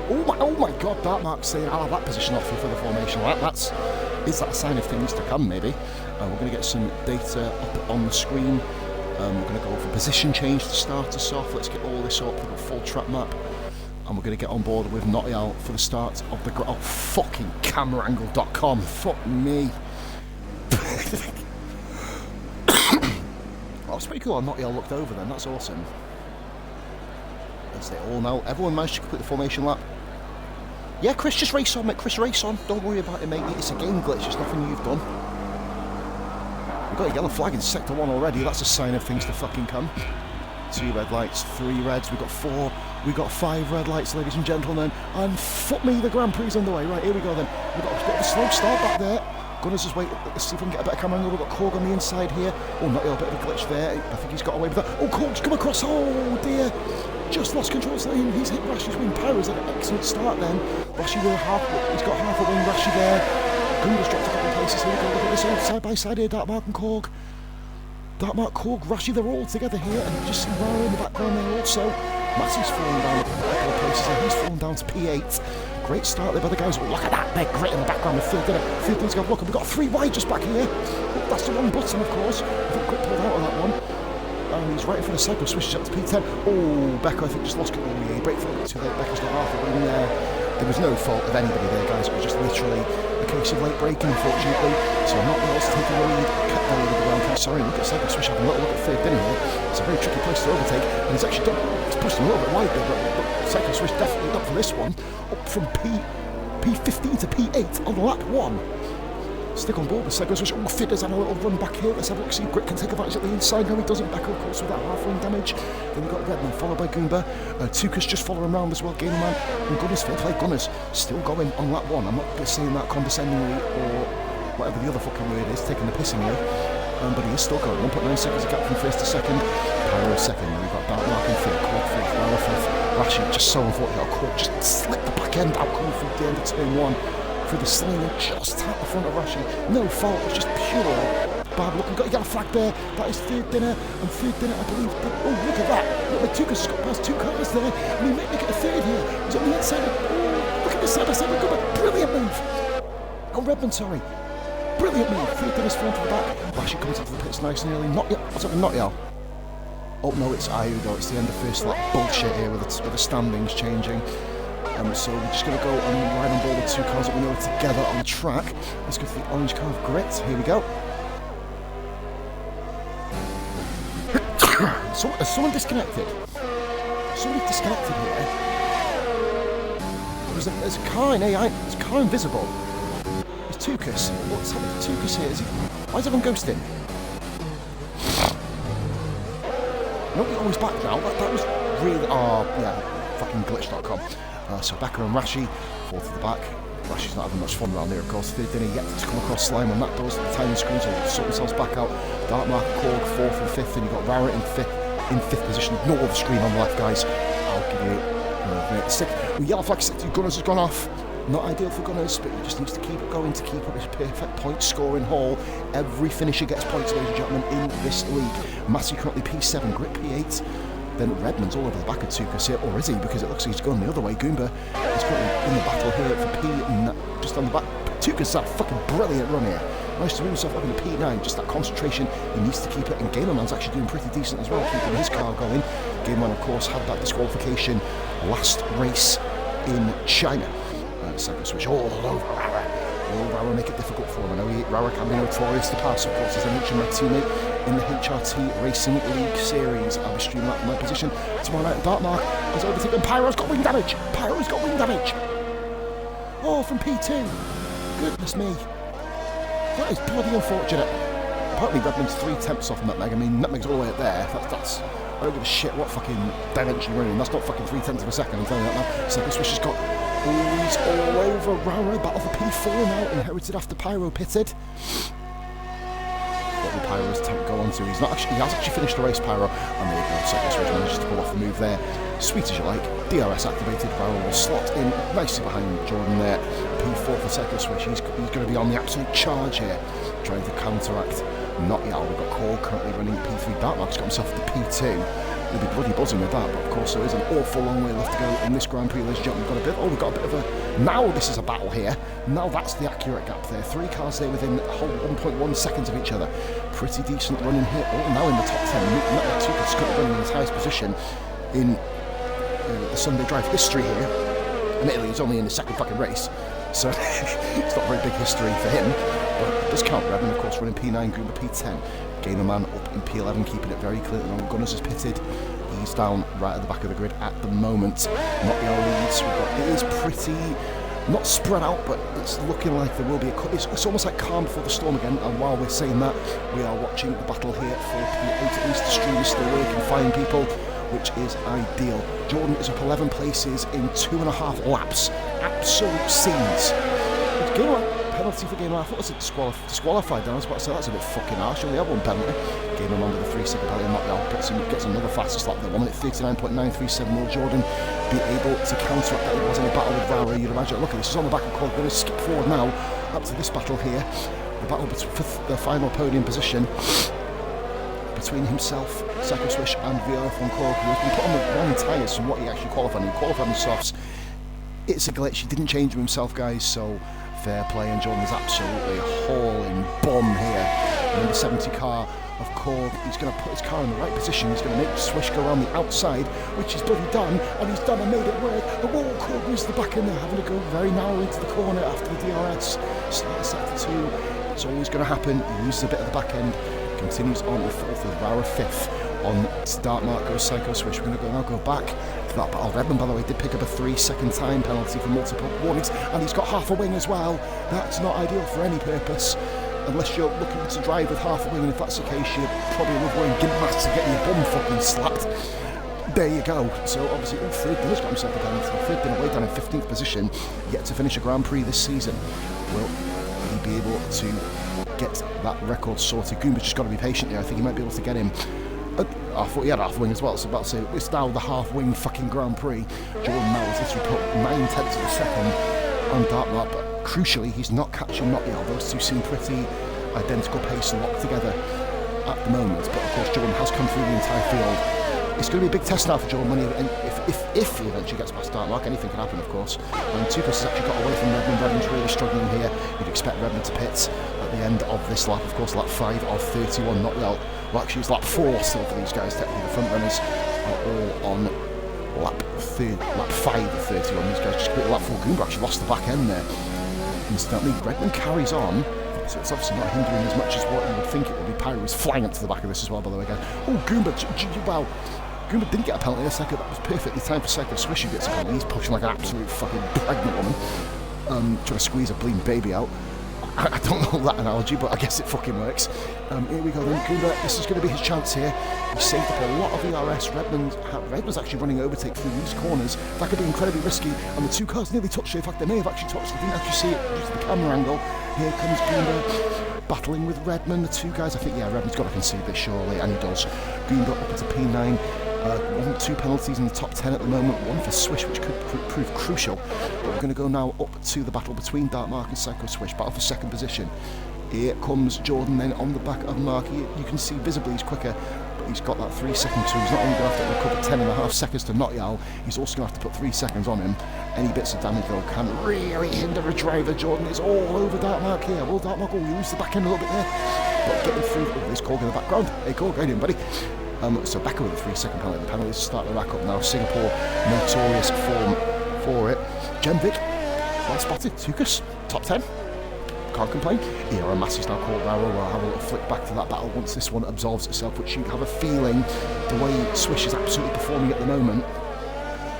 Oh my god, Dartmark's saying I'll have that position off you for the formation. Is that a sign of things to come, maybe? We're going to get some data up on the screen. We're going to go for position change to start us off. Let's get all this up. We've got a full track map. And we're going to get on board with Notyal for the start of the... Oh, fucking cameraangle.com. Fuck me. Oh, it's pretty cool how Notyal looked over then. That's awesome. That's it all now. Everyone managed to complete the formation lap. Yeah, Chris, just race on, mate. Chris, race on. Don't worry about it, mate. It's a game glitch. It's nothing you've done. We've got a yellow flag in sector 1 already. That's a sign of things to fucking come. 2 red lights, 3 reds. We've got 4. We've got 5 red lights, ladies and gentlemen. And fuck me, the Grand Prix is underway. Right, here we go then. We've got a bit of a slow start back there. Gunners just wait. Let's see if we can get a better camera angle. We've got Korg on the inside here. Oh, not a bit of a glitch there. I think he's got away with that. Oh, Korg's come across. Oh, dear. Just lost control. So he's hit Rashi's wing. Pyro's had an excellent start then. Rashi will he's got half a wing. Rashi there. Gunner's dropped a couple of places. Here we go. Look at this all side by side here. Dartmark and Korg. Dartmark, Korg, Rashi, they're all together here. And you just see Rara in the background there also. Matty's falling down a couple of places there. He's fallen down to P8. Great start there by the guys. Oh, look at that. They're great in the background with Phil Dinner. Phil Dinner's got a look. And we've got 3 wide just back here. Oh, that's the wrong button, of course. I think quick pulled out on that one. And he's right in front of Cycle, switches up to P10. Oh, Becca, I think, just lost control. Yeah, brake for a bit too late. Becca's got half a wing there. There was no fault of anybody there, guys. It was just literally a case of late braking, unfortunately. So not else taking the lead. Kept the lead of the round. Sorry, look at Cycle Swish having a little look at third dinner here. It's a very tricky place to overtake, and he's actually done. He's pushed him a little bit wide there, but Cycle Swish definitely up for this one. Up from P15 to P8 on lap 1. Stick on board with Cycle Swish. Oh, Fidder's had a little run back here. Let's have a look, see if Grit can take advantage at the inside. No, he doesn't. Back of course with that half-wing damage. Then we've got Redman, followed by Goomba. Tukas just following around as well. Gamer Man and Gunners, fair play. Gunners still going on lap 1. I'm not saying that condescendingly or whatever the other fucking word is, taking the piss in here. But he is still going. 1.9 seconds a gap from first to second. Pyro second. Then we've got Dark Mark in fifth. Cork fifth. Lara fifth. Rashi just so unfortunate. Cork just slipped the back end out coming through the end of turn 1. Through the slinger just at the front of Rashi. No fault. It was just pure bad luck. We've got a yellow flag there. That is third dinner. And third dinner, I believe. Oh, look at that. Look, Tukas has got past 2 cars there. And he might make it a third here. He's on the inside. Oh, look at this side by side. Brilliant move. Oh, Redmond, sorry. Brilliant move. Third dinner's front to the back. Rashi comes into the pits nice and early. Not yet. What's up, not yet? Oh no, it's Ayudo. It's the end of first lap bullshit here with the standings changing. So we're just going to go and ride on board with 2 cars that we know are together on the track. Let's go to the orange car of Grit. Here we go. Someone disconnected. Somebody disconnected here. There's a car in AI. There's a car invisible. It's Tukas. What's happening to Tukas here? Why is everyone ghosting? Oh, he's back now. That was really... Oh, yeah. Fucking glitch.com. So Becker and Rashi, fourth at the back. Rashi's not having much fun around there, of course. Third dinner yet to come across Slime on that doors. The tiny screen, so they'll sort themselves back out. Dark Mark, Korg, fourth and fifth, and you've got Rara in fifth position. Ignore the screen on the left, guys. I'll give you the sixth. Well, yellow flag 60 Gunners has gone off. Not ideal for Gunners, but he just needs to keep it going to keep up his perfect point scoring haul. Every finisher gets points, ladies and gentlemen, in this league. Massey currently P7, Grit P8. Then Redmond's all over the back of Tukas here, or is he? Because it looks like he's going the other way. Goomba is currently in the battle here for P9, just on the back. Tukas had a fucking brilliant run here. Managed to move himself up into P9, just that concentration. He needs to keep it, and Gamerman's actually doing pretty decent as well, keeping his car going. Gamerman, of course, had that disqualification last race in China. Cycle Swish all over Rara. Will Rara make it difficult for him? I know Rara can be notorious to pass, of course, as I mentioned, my teammate in the HRT Racing League Series. I'll be streaming that from my position tomorrow night. Dark Mark has overtaken. Pyro's got wing damage. Pyro's got wing damage. Oh, from P2. Goodness me. That is bloody unfortunate. Apparently Redmond's 3/10 off Nutmeg. I mean, Nutmeg's all the way up there. That's I don't give a shit what fucking dimension you're in. That's not fucking 3/10 of a second, I'm telling you that now. Cycle Swish has got... Oh, he's all over Rara. Battle for P4 now. Inherited after Pyro pitted. What will Pyro's go on to? He has actually finished the race, Pyro. And there you go. Cycle Swish manages to pull off the move there. Sweet as you like. DRS activated. Rara will slot in nicely behind Jordan there. P4 for Cycle Swish. He's going to be on the absolute charge here, trying to counteract. Not yet. We've got Cole currently running P3. Darkmark's got himself to P2. He'll be bloody buzzing with that, but of course there is an awful long way left to go in this Grand Prix. Ladies and gentlemen, we've got a bit of a... Now this is a battle here. Now that's the accurate gap there. 3 cars there within a whole 1.1 seconds of each other. Pretty decent running here. Oh, now in the top 10. Not Tukas currently running in his highest position in the Sunday Drive history here. Admittedly, he's only in the second fucking race, so it's not very big history for him. But it does count. Redmond, of course, running P9, Goomba P10. Gamerman up in P11, keeping it very clear. Gunners is pitted. He's down right at the back of the grid at the moment. Not the leads. It is pretty, not spread out, but it's looking like there will be it's almost like calm before the storm again. And while we're saying that, we are watching the battle here for P8. At least the stream is still working fine, people, which is ideal. Jordan is up 11 places in 2.5 laps. Absolute scenes. Penalty for Gamer. I thought it was disqualified. I was about to say that's a bit fucking harsh. Only had one penalty. Gamer under the 3-second penalty knockdown. Gets another fastest lap there. 1 minute 39.937. Will Jordan be able to counteract that? He was in a battle with Rara. You'd imagine. Look at this. He's on the back of Quad. Going to skip forward now up to this battle here. The battle for the final podium position between himself, Cycle Swish, and VR from Korg, who has been put on the wrong tyres from what he actually qualified. He qualified in softs. It's a glitch. He didn't change him himself, guys. So. Fair play, and Jordan is absolutely hauling bomb here Number 70 car of Korg. He's going to put his car in the right position. He's going to make Swish go around the outside, which he's bloody done, and he's done and made it work. And whoa, Korg moves the back end there, having to go very narrow into the corner after the DRS. Start of sector 2. It's always going to happen. He loses a bit of the back end. Continues on the 4th with Rara 5th. On Dartmark goes Psycho Swish. We're going to now go back to that battle. Redmond, by the way, did pick up a 3-second time penalty for multiple warnings, and he's got half a wing as well. That's not ideal for any purpose, unless you're looking to drive with half a wing, and if that's the case, you're probably avoiding gimp maths to getting your bum fucking slapped. There you go. So obviously, third has got himself a penalty. Third been away down in 15th position, yet to finish a Grand Prix this season. Will he be able to get that record sorted? Goomba's just got to be patient here. I think he might be able to get him. I thought he had half wing as well, so about to say it's now the half wing fucking Grand Prix. Jordan now has literally put 9/10 of a second on Dartmark, but crucially he's not catching Nottingham. Those two seem pretty identical pace and locked together at the moment, but of course Jordan has come through the entire field. It's going to be a big test now for Jordan when if he eventually gets past Dartmark. Anything can happen, of course. And Tukas has actually got away from Redmond. Redmond's really struggling here. You'd expect Redmond to pit at the end of this lap. Of course, lap 5 of 31, not well. Well, actually, it's lap 4 still for these guys. Technically, the front runners are all on lap 5 of 31. These guys just quit lap 4. Goomba actually lost the back end there instantly. Redmond carries on. So it's obviously not hindering as much as what you would think it would be. Pyro is flying up to the back of this as well, by the way, guys. Oh, Goomba, wow. Goomba didn't get a penalty in a second. That was perfectly timed for Psycho Swish who gets a penalty. He's pushing like an absolute fucking pregnant woman. Trying to squeeze a bleeding baby out. I don't know that analogy, but I guess it fucking works. Here we go then. Goomba, this is going to be his chance here. He saved up a lot of ERS. Redmond's actually running overtake through these corners. That could be incredibly risky, and the two cars nearly touched it. In fact, they may have actually touched it. I didn't actually see it due to the camera angle. Here comes Goomba battling with Redmond. The two guys, I think, yeah, Redmond's got to concede this surely, and he does. Goomba up into P9. 2 penalties in the top 10 at the moment, one for Swish, which could prove crucial. But we're going to go now up to the battle between Dartmark and Psycho Swish, battle for second position. Here comes Jordan then on the back of Mark. You can see visibly he's quicker, but he's got that 3 seconds, so he's not only going to have to recover 10.5 seconds to Nottingham, he's also going to have to put 3 seconds on him. Any bits of damage though can really hinder a driver. Jordan is all over Dartmark here. Will Dartmark lose the back end a little bit there? But getting through with this Korg in the background. Hey Korg, how you doing, buddy? So back with a 3-second penalty. The penalties start to rack up now. Singapore, notorious form for it. Genvic, well spotted. Tukas, top 10. Can't complain. Era Massey's now called Raro. We'll have a little flick back to that battle once this one absolves itself, which you have a feeling the way Swish is absolutely performing at the moment,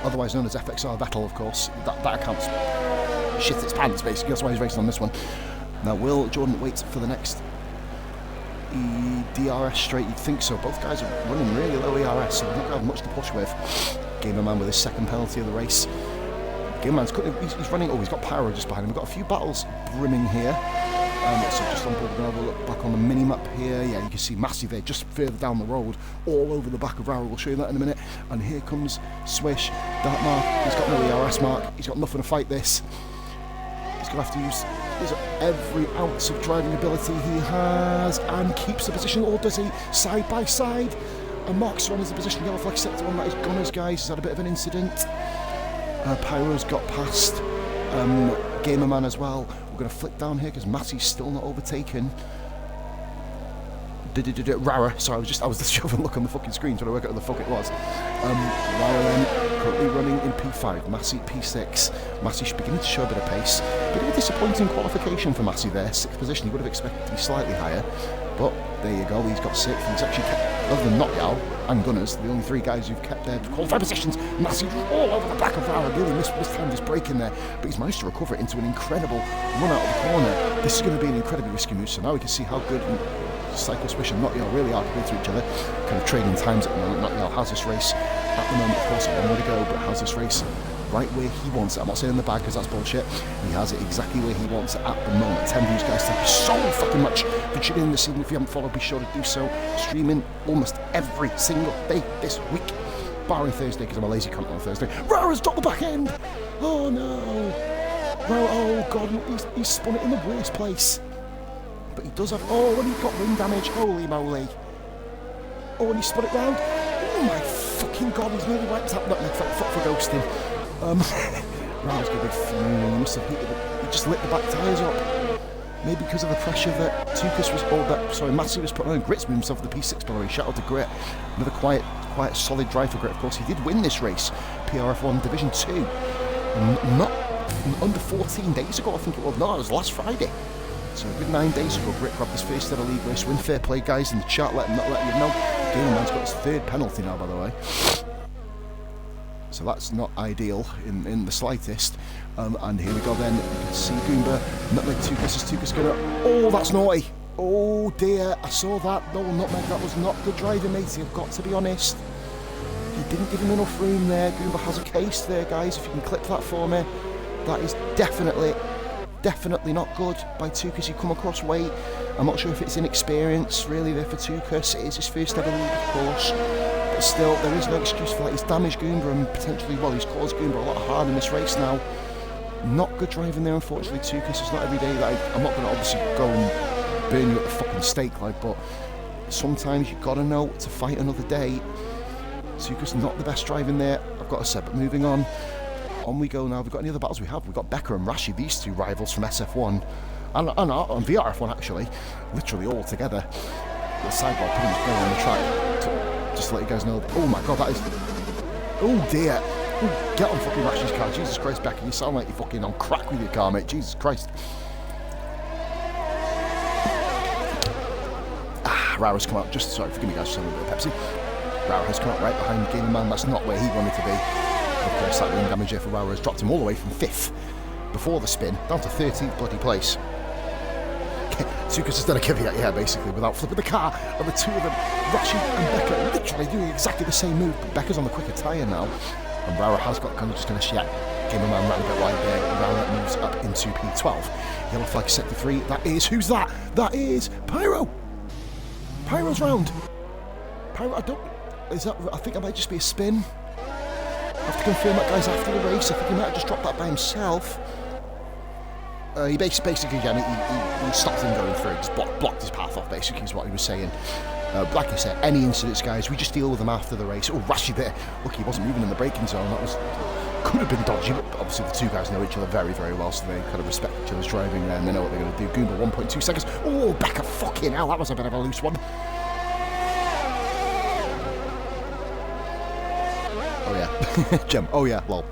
otherwise known as FXR Battle, of course, that accounts shit its pants, basically. That's why he's racing on this one. Now, will Jordan wait for the next DRS straight? You'd think so. Both guys are running really low ERS, so they're not going to have much to push with. Gamerman with his second penalty of the race. Gamerman's he's running. Oh, he's got Pyro just behind him. We've got a few battles brimming here. So just on board, we're going to have a look back on the mini map here. Yeah, you can see Massey there, just further down the road, all over the back of Raro. We'll show you that in a minute. And here comes Swish, Dartmark. He's got no ERS mark. He's got nothing to fight this. He's going to have to use every ounce of driving ability he has and keeps the position, or does he? Side by side, and Mark's on his position. Yellow flag sector one, that is Gunners, guys. He's had a bit of an incident. Pyro's got past Gamerman as well. We're going to flick down here because Massey's still not overtaken. Rara, sorry, I was just having a look on the fucking screen trying to work out who the fuck it was. Rara then currently running in P5, Massey P6. Massey should begin to show a bit of pace. Bit of a disappointing qualification for Massey there, 6th position. He would have expected to be slightly higher, but there you go, he's got 6th. He's actually kept, other than Nottingham and Gunners, the only 3 guys who've kept their qualified positions. Massey all over the back of Rara, really mistimed his break in there, but he's managed to recover it into an incredible run out of the corner. This is going to be an incredibly risky move, so now we can see how good Psycho Swish and Nottingham really are compared to each other, kind of trading times at the moment. Nottingham has this race at the moment, of course, one way to go, but has this race right where he wants it. I'm not saying in the bag because that's bullshit. He has it exactly where he wants it at the moment. 10 views, guys. Thank you so fucking much for tuning in this evening. If you haven't followed, be sure to do so. Streaming almost every single day this week, barring Thursday because I'm a lazy cunt on Thursday. Rara's dropped the back end. Oh no. Oh god, he's spun it in the worst place. But he does have... Oh, and he got ring damage. Holy moly. Oh, and he spun it round. Oh my fucking god, he's nearly wiped out that fuck for ghosting. Rara's going to be fuming. He just lit the back tyres up. maybe because of the pressure that Tukas was, Massey was putting on. Grit's moved himself to the P6, by the way. Shout out to Grit. Another quiet solid drive for Grit. Of course, he did win this race, PRF1 Division 2. Not under 14 days ago, I think it was. No, it was last Friday. So a good 9 days ago, Grit grabbed his first ever league race win. Fair play, guys, in the chat. Let you know. Gamerman's got his third penalty now, by the way. So that's not ideal in the slightest. And here we go then. You can see Goomba, Nutmeg Tukas gonna... Oh, that's naughty. Oh dear, I saw that. No, Nutmeg, that was not good driving, matey. I've got to be honest. You didn't give him enough room there. Goomba has a case there, guys. If you can clip that for me. That is definitely not good by Tukas. You come across weight. I'm not sure if it's inexperience really there for Tukas. It is his first ever league, of course. But still, there is no excuse for that. He's damaged Goomba and potentially, well, he's caused Goomba a lot hard in this race now. Not good driving there, unfortunately, Tukas. It's not every day that I'm not going to obviously go and burn you at the fucking stake, like, but sometimes you've got to know to fight another day. Tukas not the best driving there, I've got to say, but moving on. On we go now. We've got any other battles we have. We've got Becca and Rashi, these two rivals from SF1 and on VRF1 actually, literally all together. The sidewalk pretty much going on the track. Just to let you guys know. Oh my god, that is... Oh dear. Ooh, get on fucking Rashi's car. Jesus Christ, Becca, you sound like you're fucking on crack with your car, mate. Jesus Christ. Rara's come out just... Sorry, forgive me guys, just a little bit of Pepsi. Rara has come out right behind Gamerman. That's not where he wanted to be. Of course, that wing damage here for Rara has dropped him all the way from 5th before the spin down to 13th bloody place. Tukas has done a caveat, yeah, basically, without flipping the car, and the two of them, Rashi and Becca, literally doing exactly the same move, but Becca's on the quicker tyre now, and Rara has got kind of just going to shit. Gamerman ran a bit wide there, and Rara moves up into P12. Yellow flag set to 3, that is, who's that? That is Pyro! Pyro's round! Pyro, I think it might just be a spin. I have to confirm that, guys, after the race. I think he might have just dropped that by himself. He basically, again, he stopped him going through. Just blocked his path off, basically, is what he was saying. Like I said, any incidents, guys, we just deal with them after the race. Oh, Rashi there. Look, he wasn't moving in the braking zone. That could have been dodgy, but obviously the two guys know each other very, very well, so they kind of respect each other's driving there, and they know what they're going to do. Goomba, 1.2 seconds. Oh, Becca, fucking hell, that was a bit of a loose one. Oh yeah, Gem. Oh yeah, lol.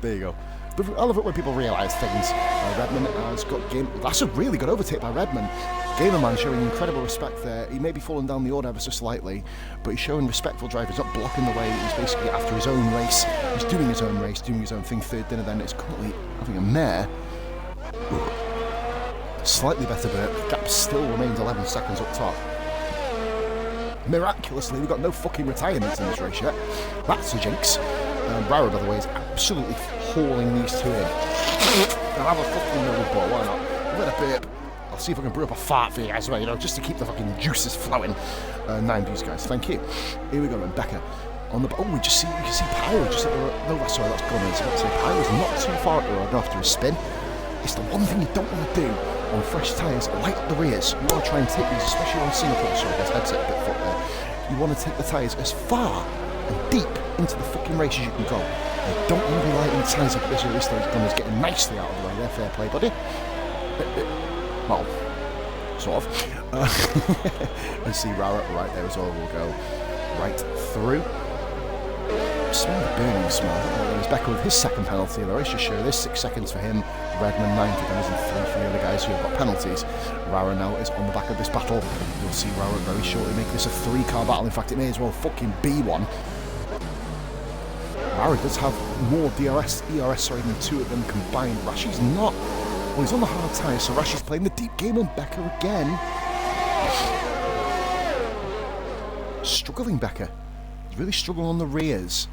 There you go. But I love it when people realise things. Redman has got game. That's a really good overtake by Redman. Gamerman showing incredible respect there. He may be falling down the order ever so slightly, but he's showing respectful drive. He's not blocking the way. He's basically after his own race. He's doing his own race, doing his own thing. Third dinner then. It's currently having a mare. Ooh. Slightly better, but the gap still remains 11 seconds up top. Miraculously, we've got no fucking retirements in this race yet. That's a jinx. Rara, by the way, is absolutely hauling these two in. I'll have a fucking middle ball, why not? A bit of burp. I'll see if I can brew up a fart for you guys, well, you know, just to keep the fucking juices flowing. 9 views, guys, thank you. Here we go then, Becca. On the... Oh, you can see Pyro just at the... No, that's sorry, that's Gunners. Pyro's not too far at the road after a spin. It's the one thing you don't want to do on fresh tyres, light up the rears. You want to try and take these, especially on Singapore, sorry, there's headset a bit foot there. You want to take the tyres as far and deep into the fucking race as you can go. You don't want to be lighting the tyres up at this early stage. Gunners getting nicely out of the way there, fair play, buddy. Well, sort of. And see Rara right there as well, we'll go right through. Smell the burning smell. There's Becca with his second penalty of the race, just show this, 6 seconds for him. Redman 9 for Gunners and 3 for the other guys who have got penalties. Rara now is on the back of this battle. You'll see Rara very shortly make this a 3-car battle. In fact, it may as well fucking be one. Rara does have more ERS than the two of them combined. Rashi's not. Well, he's on the hard tyre, so Rashi's playing the deep game on Becca again. Struggling, Becca. He's really struggling on the rears.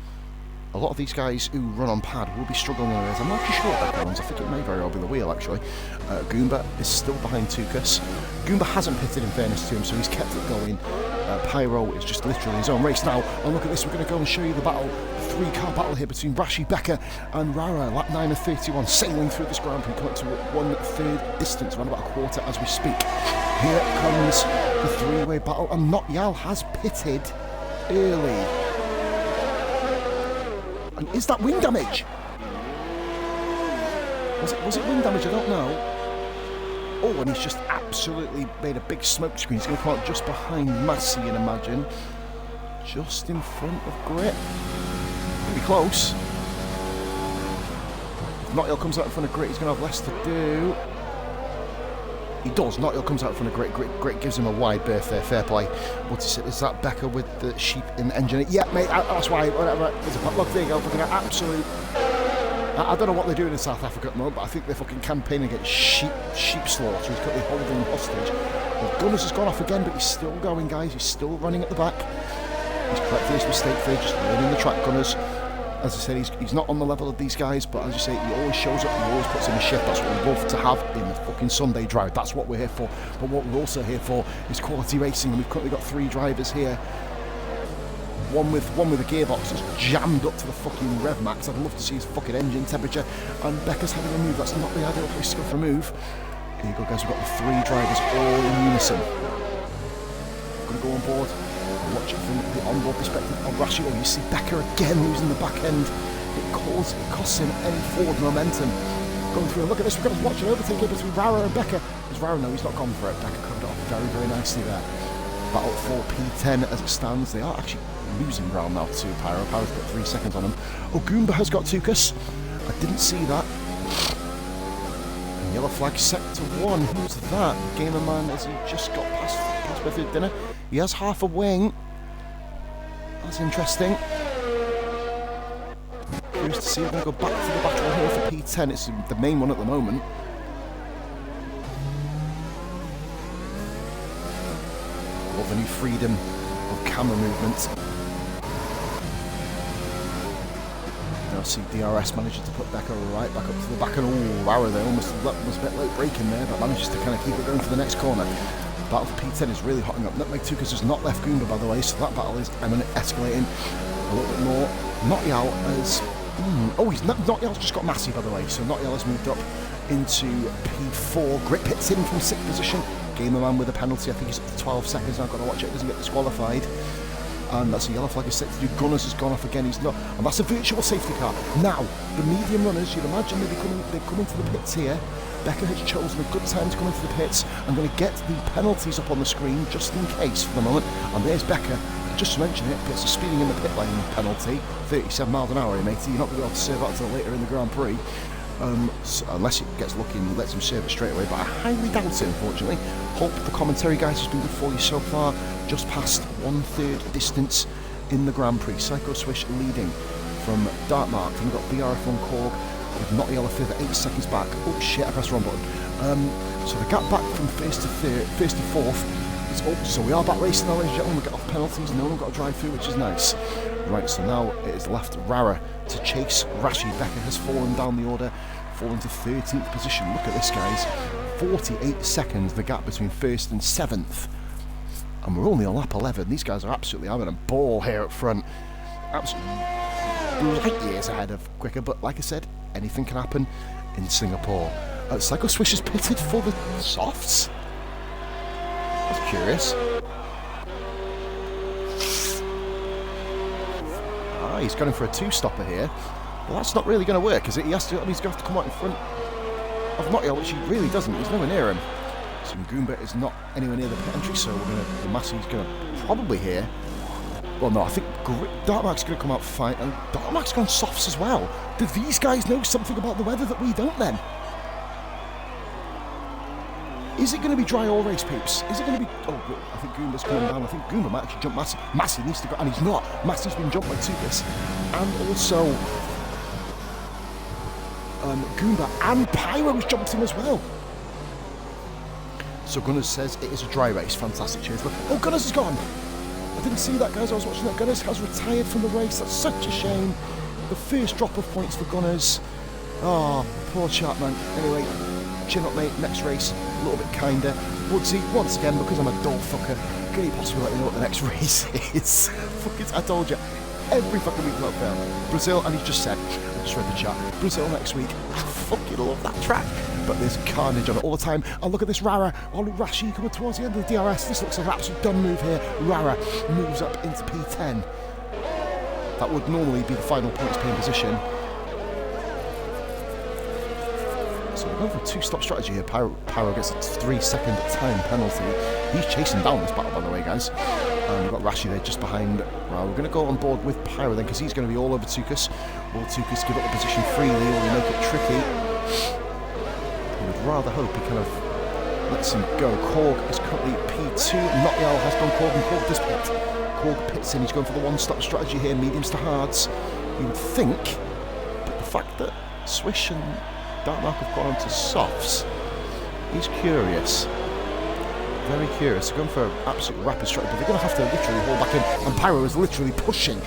A lot of these guys who run on pad will be struggling on the rears. I'm not too sure what Becca runs. I think it may very well be the wheel, actually. Goomba is still behind Tukas. Goomba hasn't pitted, in fairness to him, so he's kept it going. Pyro is just literally his own race now. And look at this, we're going to go and show you the battle. 3-car battle here between Rashi, Becca and Rara. Lap 9 of 31, sailing through this Grand Prix, coming to 1/3 distance, around about a quarter as we speak. Here comes the 3-way battle, and Not Yal has pitted early. And is that wing damage? Was it wing damage? I don't know. Oh, and he's just absolutely made a big smoke screen. He's going to come out just behind Massey, and imagine. Just in front of Grit. Pretty close. If Nottill comes out in front of Grit, he's going to have less to do. He does. Nottill comes out in front of Grit. Grit gives him a wide berth there. Fair play. What's it? Is that Becker with the sheep in the engine? Yeah, mate. That's why. Whatever. There's a look. There you go. Fucking absolute. I don't know what they're doing in South Africa at the moment, but I think they're fucking campaigning against sheep slaughter. He's got the holding him hostage. Well, Gunners has gone off again, but he's still going, guys. He's still running at the back. He's corrected his mistake there, just learning the track, Gunners. As I said, he's not on the level of these guys, but as you say, he always shows up, he always puts in a shift. That's what we love to have in the fucking Sunday drive. That's what we're here for. But what we're also here for is quality racing, and we've currently got 3 drivers here. One with a gearbox that's jammed up to the fucking rev max. I'd love to see his fucking engine temperature. And Becker's having a move. That's not the ideal place to go for a move. Here you go, guys. We've got the 3 drivers all in unison. Going to go on board. Watch it from the onboard perspective of Rashi. Oh, you see Becker again losing the back end. It costs him any forward momentum. Going through, and look at this. We've got to watch an overtake here between Rara and Becker. Is Rara? No, he's not gone for it. Becker covered it off very, very nicely there. Battle for P10 as it stands. They are actually losing ground now to Pyro. Pyro's got 3 seconds on him. Oh, Goomba has got Tukas. I didn't see that. And yellow flag sector 1. Who's that? Gamer Man, has he just got past Buffett dinner? He has half a wing. That's interesting. Curious to see. We're going to go back to the battle here for P10. It's the main one at the moment. Love the new freedom of camera movement. Now see DRS manages to put Becker right back up to the back, and oh, Rara there almost a bit late braking there, but manages to kind of keep it going for the next corner. Battle for P10 is really hotting up. Nutmeg Tukas has not left Goomba, by the way, so that battle is escalating a little bit more. Nottill has... Nottiall's just got Massey, by the way, so Nottill has moved up into P4. Grit pits in from 6th position. Gamerman with a penalty. I think he's up to 12 seconds now. I've got to watch it. Doesn't get disqualified. And that's a yellow flag is set to do. Gunners has gone off again. He's not. And that's a virtual safety car. Now, the medium runners, you'd imagine they're coming to the pits here. Becker has chosen a good time to come into the pits. I'm going to get the penalties up on the screen just in case for the moment. And there's Becker. Just to mention it, gets a speeding in the pit lane penalty. 37 miles an hour, matey. You're not going to be able to serve that until later in the Grand Prix. So unless it gets lucky and lets him serve it straight away, but I highly doubt it, unfortunately. Hope the commentary, guys, has been good for you so far. Just past 1/3 distance in the Grand Prix. Psycho Swish leading from Dartmark. Then we've got BRF1 Korg with Nottill a further 8 seconds back. Oh shit, I pressed the wrong button. So the gap back from first to 4th is up. So we are back racing now, ladies and gentlemen. We get off penalties. No one got to drive through, which is nice. Right, so now it is left Rara to chase Rashi. Becker has fallen down the order, fallen to 13th position. Look at this, guys. 48 seconds, the gap between 1st and 7th. And we're only on lap 11. These guys are absolutely having a ball here up front. Absolutely light years ahead of quicker, but like I said, anything can happen in Singapore. Psycho Swish is pitted for the softs. That's curious. He's going for a 2-stopper here. Well, that's not really going to work, is it? He's going to have to come out in front of Nottill, which he really doesn't. He's nowhere near him. So Goomba is not anywhere near the pit entry, so the Massey's going to probably here. Well, no, I think Dartmark's going to come out fine, and Dartmark's gone softs as well. Do these guys know something about the weather that we don't then? Is it going to be dry all race, peeps? Is it going to be... Oh, I think Goomba's coming down. I think Goomba might actually jump Massey. Massey needs to go... And he's not. Massey's been jumped by Tukas. And also... Goomba and Pyro's jumped him as well. So Gunners says it is a dry race. Fantastic. Cheers. Oh, Gunners is gone. I didn't see that, guys. I was watching that. Gunners has retired from the race. That's such a shame. The first drop of points for Gunners. Oh, poor chap, man. Anyway... Chin up, mate. Next race, a little bit kinder. Woodsy, once again, because I'm a dull fucker, can you possibly let me know what the next race is? Fuck it, I told you. Every fucking week without fail. Brazil, and he's just said, I just read the chat, Brazil next week. I fucking love that track. But there's carnage on it all the time. And look at this Rara. Oh, Rashi coming towards the end of the DRS. This looks like an absolute dumb move here. Rara moves up into P10. That would normally be the final points paying position. So we're going for a 2-stop strategy here. Pyro gets a 3-second time penalty. He's chasing down this battle, by the way, guys. We've got Rashi there just behind. Well, we're going to go on board with Pyro then, because he's going to be all over Tukas. Will Tukas give up the position freely, or will make it tricky? I would rather hope he kind of lets him go. Korg is currently P2. Notyal has done Korg, and Korg does pit. Korg pits in. He's going for the 1-stop strategy here, mediums to hards. You would think, but the fact that Swish and Dartmark have gone on to softs, he's curious. Very curious. They're going for an absolute rapid strike, but they're going to have to literally hold back in. And Pyro is literally pushing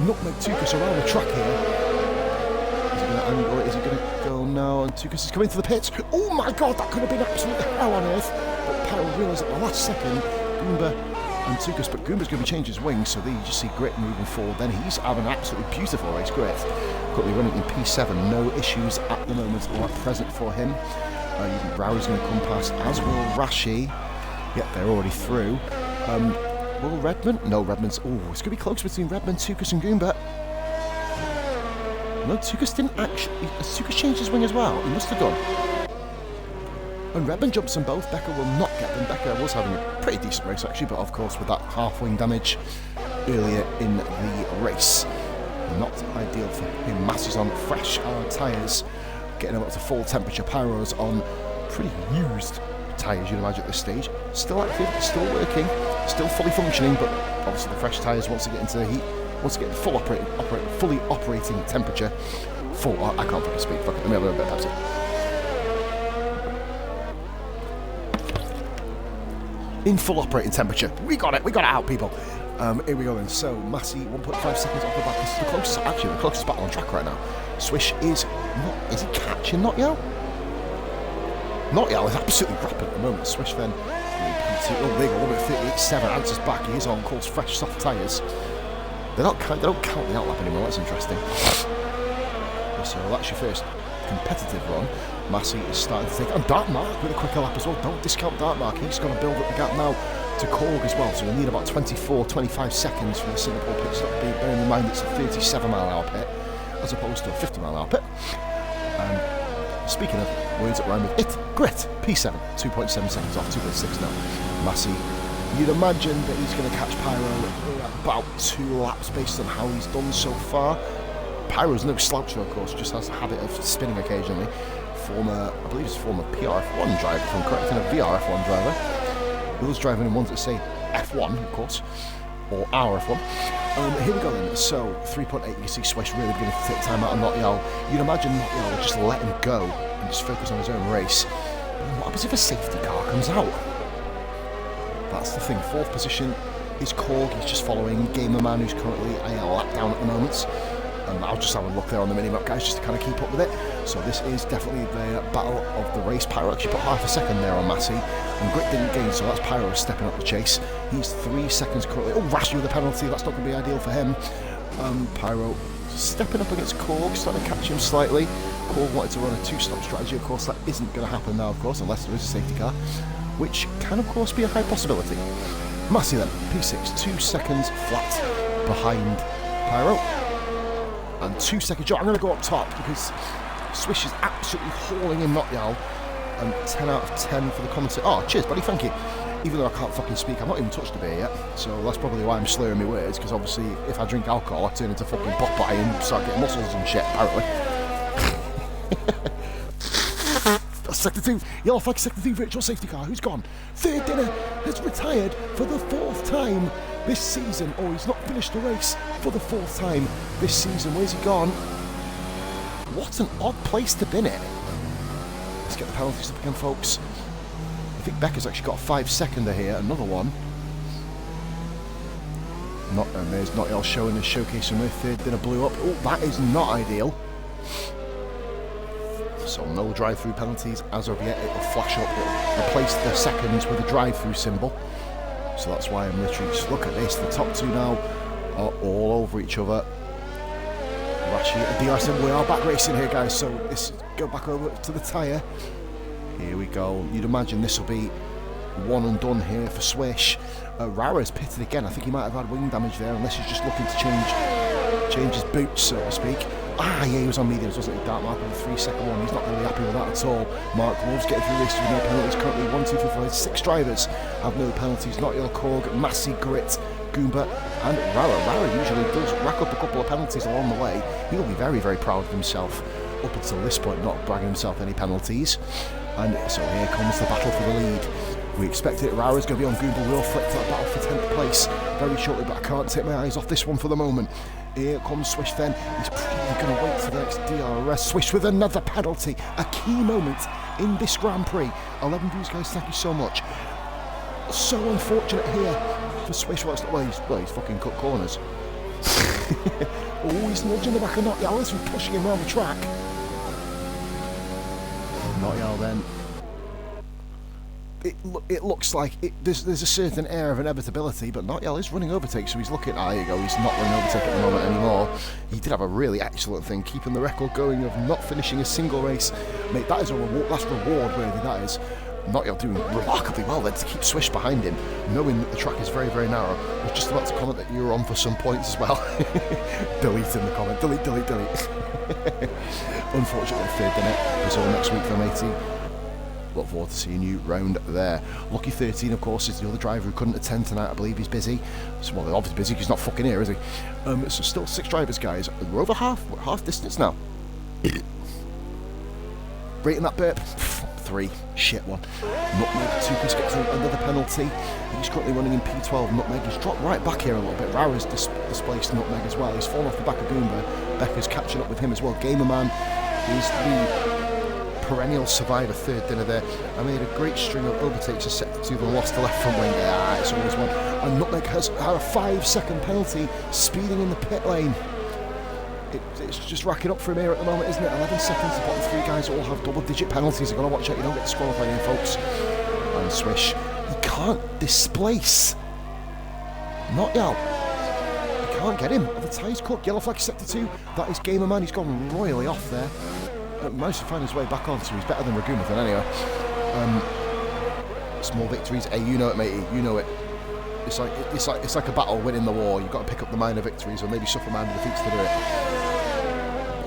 Nutmeg Tukas around the track here. Is he going to angle it? Is he going to go now? And Tukas is coming to the pits. Oh my god, that could have been absolutely hell on earth. But Pyro realised at the last second, Goomba and Tukas, but Goomba's going to be changing his wings, so there you just see Grit moving forward. Then he's having an absolutely beautiful race. Grit currently running in P7, no issues at the moment or at present for him. Rowley's going to come past, as will Rashi. Yep, they're already through. Will Redmond? No, Redmond's... Oh, it's going to be close between Redmond, Tukas and Goomba. No, Tukas didn't actually... Has Tukas changed his wing as well? He must have done. When Redmond jumps on both, Becker will not get them. Becker was having a pretty decent race, actually, but of course with that half-wing damage earlier in the race. Not ideal for him. Massey's on fresh, hard tyres. Getting up to full temperature. Pyro's on pretty used tyres, you'd imagine, at this stage. Still active, still working, still fully functioning, but obviously the fresh tyres, once they get into the heat, once they get full fully operating temperature, I can't fucking speak. Fuck it, let me have a little bit of Pepsi. In full operating temperature. We got it out, people. Here we go then. So Massey 1.5 seconds off the back. This is the closest battle on track right now. Swish is he catching Notyal? Notyal is absolutely rapid at the moment. Swish then there you go, 38.7 answers back. He is on course, fresh soft tyres. They don't count the outlap anymore. That's interesting. So that's your first competitive run. Massey is starting to take, and Dartmark with a quicker lap as well. Don't discount Dartmark. He's going to build up the gap now to Korg as well. So we need about 24-25 seconds for the Singapore pit stop. Bearing in mind it's a 37-mile-an-hour pit as opposed to a 50-mile-an-hour pit. Speaking of words that rhyme with it, Grit P7, 2.7 seconds off, 2.6 now. Massey, you'd imagine that he's going to catch Pyro at about 2 laps based on how he's done so far. Pyro's no sloucher, of course, just has a habit of spinning occasionally. I believe he's a former PRF1 driver, if I'm correct, and a VRF1 driver. He was driving in ones that say F1, of course, or RF1. Here we go then. So 3.8, you can see Swish really beginning to take time out of Notyal. You'd imagine Notyal would just let him go and just focus on his own race. But what happens if a safety car comes out? That's the thing. 4th position is Korg. He's just following Gamer Man, who's currently a lap down at the moment. I'll just have a look there on the minimap, guys, just to kind of keep up with it. So this is definitely the battle of the race. Pyro actually put half a second there on Massey, and Grit didn't gain, so that's Pyro stepping up the chase. He's 3 seconds currently. Oh, Rashi with a penalty. That's not going to be ideal for him. Pyro stepping up against Korg, starting to catch him slightly. Korg wanted to run a 2-stop strategy. Of course, that isn't going to happen now, of course, unless there is a safety car, which can, of course, be a high possibility. Massey then, P6, 2 seconds flat behind Pyro. And 2 seconds. I'm going to go up top because Swish is absolutely hauling in Notyal. And 10 out of 10 for the commentator. Oh, cheers, buddy, thank you. Even though I can't fucking speak, I've not even touched a beer yet. So that's probably why I'm slurring my words, because obviously if I drink alcohol, I turn into fucking Popeye and start getting muscles and shit, apparently. That's Sector 2. Yellow flag, Sector 2 virtual safety car. Who's gone? Third Dinner has retired for the 4th time this season. Or he's not finished the race for the 4th time this season. Where's he gone? What an odd place to bin it. Let's get the penalties up again, folks. I think Becker's actually got a 5-seconder here. Another one. And there's Notyal showing his showcasing where Third Dinner blew up. Oh, that is not ideal. So no drive-through penalties as of yet. It will flash up. It will replace the seconds with a drive-through symbol. So that's why I'm literally just look at this. The top 2 now are all over each other. Rashi and DRS, we are back racing here, guys. So this go back over to the tyre. Here we go. You'd imagine this will be one and done here for Swish. Rara's pitted again. I think he might have had wing damage there, unless he's just looking to change his boots, so to speak. Yeah, he was on mediums, wasn't he? Dark Mark with a 3-second one. He's not really happy with that at all. Mark Wolves getting through races with no penalties. Currently 1, 2, 3, 4, 6 drivers have no penalties. Not Your Korg, Massey, Grit, Goomba and Rara. Rara usually does rack up a couple of penalties along the way. He'll be very, very proud of himself up until this point, not bragging himself any penalties. And so here comes the battle for the lead. We expect it. Rara's going to be on Goomba. We'll flick that battle for 10th place very shortly, but I can't take my eyes off this one for the moment. Here comes Swish then. He's probably going to wait for the next DRS. Swish with another penalty. A key moment in this Grand Prix. 11 views, guys. Thank you so much. So unfortunate here for Swish. Well, he's fucking cut corners. Oh, he's nudging the back of Notyal. This was pushing him around the track. Notyal then. It looks like there's a certain air of inevitability, but Notyal is running overtake, so he's looking. There you go. He's not running overtake at the moment anymore. He did have a really excellent thing, keeping the record going of not finishing a single race. Mate, that is a reward. That's reward worthy. That is. Notyal doing remarkably well then to keep Swish behind him, knowing that the track is very, very narrow. I was just about to comment that you were on for some points as well. Delete in the comment. Delete. Unfortunately, third in it. Until next week though, matey. Look forward to seeing you round there. Lucky 13, of course, is the other driver who couldn't attend tonight. I believe he's busy. So, well, they're obviously busy because he's not fucking here, is he? So still 6 drivers, guys. We're over half distance now. Rating that burp. 3. Shit one. Nutmeg, Tukas gets another penalty. He's currently running in P12. Nutmeg, he's dropped right back here a little bit. Rara's displaced Nutmeg as well. He's fallen off the back of Goomba. Becca's catching up with him as well. Gamerman is the perennial survivor, third dinner there. I made a great string of overtakes, a set to and lost the left front wing. It's always one. And Nutmeg has had a 5-second penalty, speeding in the pit lane. It's just racking up for him here at the moment, isn't it? 11 seconds. The bottom 3 guys all have double-digit penalties. You've got to watch out you don't get disqualified here, folks. And Swish, he can't displace Notyal. He can't get him. The tyres cooked. Yellow flag sector 2. That is Gamerman. He's gone royally off there. Managed to find his way back on, so he's better than Ragumathan anyway. Small victories. Hey, you know it, matey. You know it. It's like a battle winning the war. You've got to pick up the minor victories, or maybe suffer minor defeats to do it.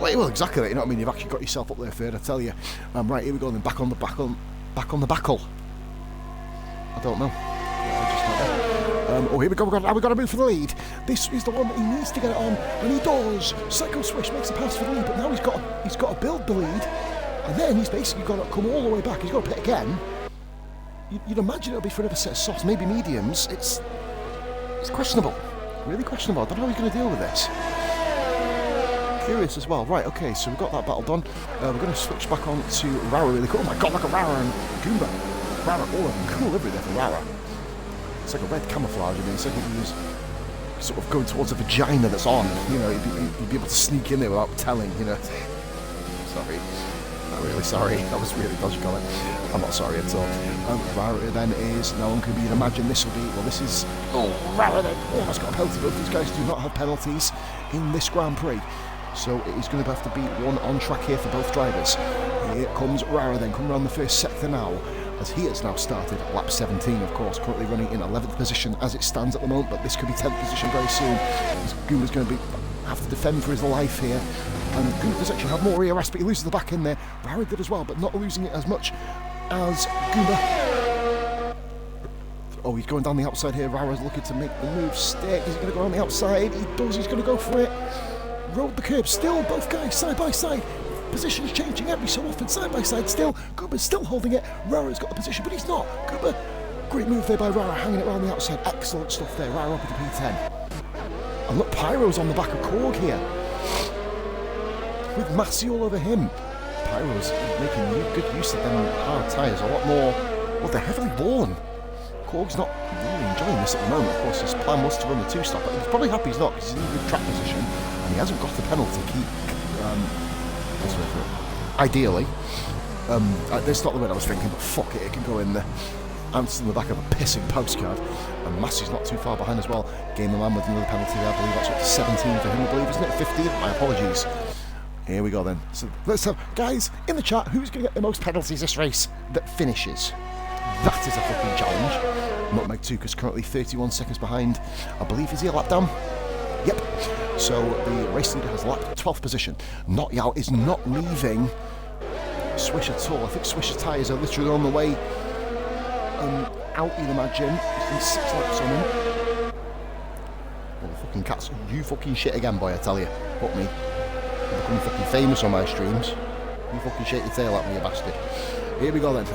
Well, exactly that. You know what I mean? You've actually got yourself up there third, I tell you. Right, here we go. Then back on the backle. I don't know. Here we go. We've got to move for the lead. This is the one that he needs to get it on, and he does. Psycho Swish makes a pass for the lead, but now he's got to build the lead, and then he's basically got to come all the way back. He's got to pit again. You'd imagine it'll be for another set of softs, maybe mediums. It's questionable, really questionable. I don't know how he's going to deal with this. Curious as well. Right, okay, so we've got that battle done. We're going to switch back on to Rara really quick. Oh my god, look at Rara and Goomba. Rara, all of them. Cool livery there for Rara. It's like a red camouflage. I mean, it's like if he was sort of going towards a vagina that's on. You know, he'd be able to sneak in there without telling, you know. Sorry. I'm really sorry. That was really dodgy comment. I'm not sorry at all. Rara then is now on you'd imagine this will be, well, this is, Rara then almost got a penalty. Both these guys do not have penalties in this Grand Prix. So it is going to have to be one on track here for both drivers. Here comes Rara then, coming around the first sector now, as he has now started lap 17, of course, currently running in 11th position as it stands at the moment, but this could be 10th position very soon. Goomba's going to have to defend for his life here, and Goomba does actually have more ERS, but he loses the back in there. Rara did as well, but not losing it as much as Goomba. Oh, he's going down the outside here. Rara's looking to make the move stick. Is he going to go on the outside? He does. He's going to go for it. Rode the curb. Still, both guys side by side. Positions changing every so often, side by side still. Goomba's still holding it. Rara's got the position, but he's not. Goomba, great move there by Rara, hanging it around the outside. Excellent stuff there. Rara up at the P10. And look, Pyro's on the back of Korg here, with Massey all over him. Pyro's making good use of them hard tyres, a lot more. Well, they're heavily worn. Korg's not really enjoying this at the moment. Of course, his plan was to run the 2-stop, but he's probably happy he's not, because he's in a good track position, and he hasn't got the penalty to keep. Ideally, that's not the word I was thinking, but fuck it, it can go in there. Answer in the back of a pissing postcard, and Massey's not too far behind as well. Gamerman with another penalty there. I believe that's up to 17 for him, I believe, isn't it? 15? My apologies. Here we go then. So let's have, guys, in the chat, who's going to get the most penalties this race that finishes? That is a fucking challenge. Nutmeg Tukas currently 31 seconds behind. I believe, is he a lap down? Yep. So the race leader has lapped 12th position. Not Yao is not leaving Swish at all. I think Swish's tyres are literally on the way out, you'd imagine. He's done 6 laps on him. Well, the fucking cat's you fucking shit again, boy, I tell you. Fuck me. I'm becoming fucking famous on my streams. You fucking shake your tail at me, you bastard. Here we go then.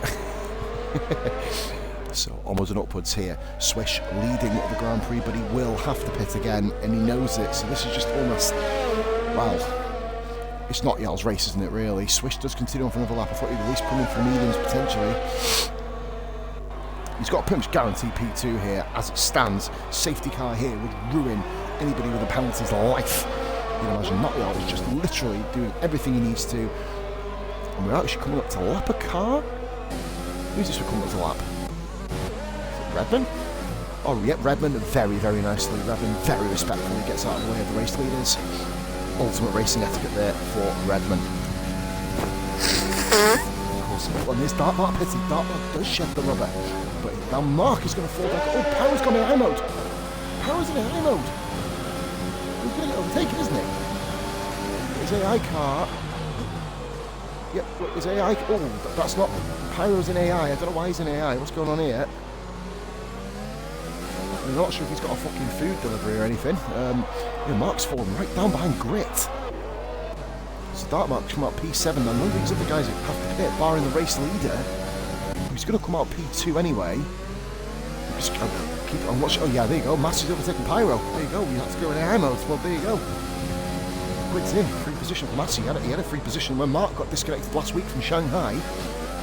So onwards and upwards here. Swish leading the Grand Prix, but he will have to pit again, and he knows it. So this is just almost, well, it's not Yao's race, isn't it, really? Swish does continue on for another lap. I thought he'd at least come in for mediums, potentially. He's got a pretty much guaranteed P2 here. As it stands, safety car here would ruin anybody with a penalty's life. You can imagine not Yao is just literally doing everything he needs to. And we're actually coming up to lap a car. Who's this we're coming up to lap? Is it Redman? Oh, yep, Redman very, very nicely. Redman very respectfully gets out of the way of the race leaders. Ultimate racing etiquette there for Redman. Of course, on this Dartmark pity, Dartmark does shed the rubber. But now Mark is going to fall back. Oh, Power's gone in high mode. Power's in high mode. He's going to get overtaken, isn't he? His AI car. Yep, his AI. Oh, that's not. Pyro's in AI. I don't know why he's in AI. What's going on here? I'm not sure if he's got a fucking food delivery or anything. Mark's fallen right down behind Grit. So Dartmark's come out P7. Now, none of these other guys have to pit, barring the race leader. He's going to come out P2 anyway. Just keep on watching. Oh, yeah, there you go. Massey's overtaking Pyro. There you go. You have to go in AI mode. Well, there you go. Grit's in. Free position for Massey. He had a free position when Mark got disconnected last week from Shanghai.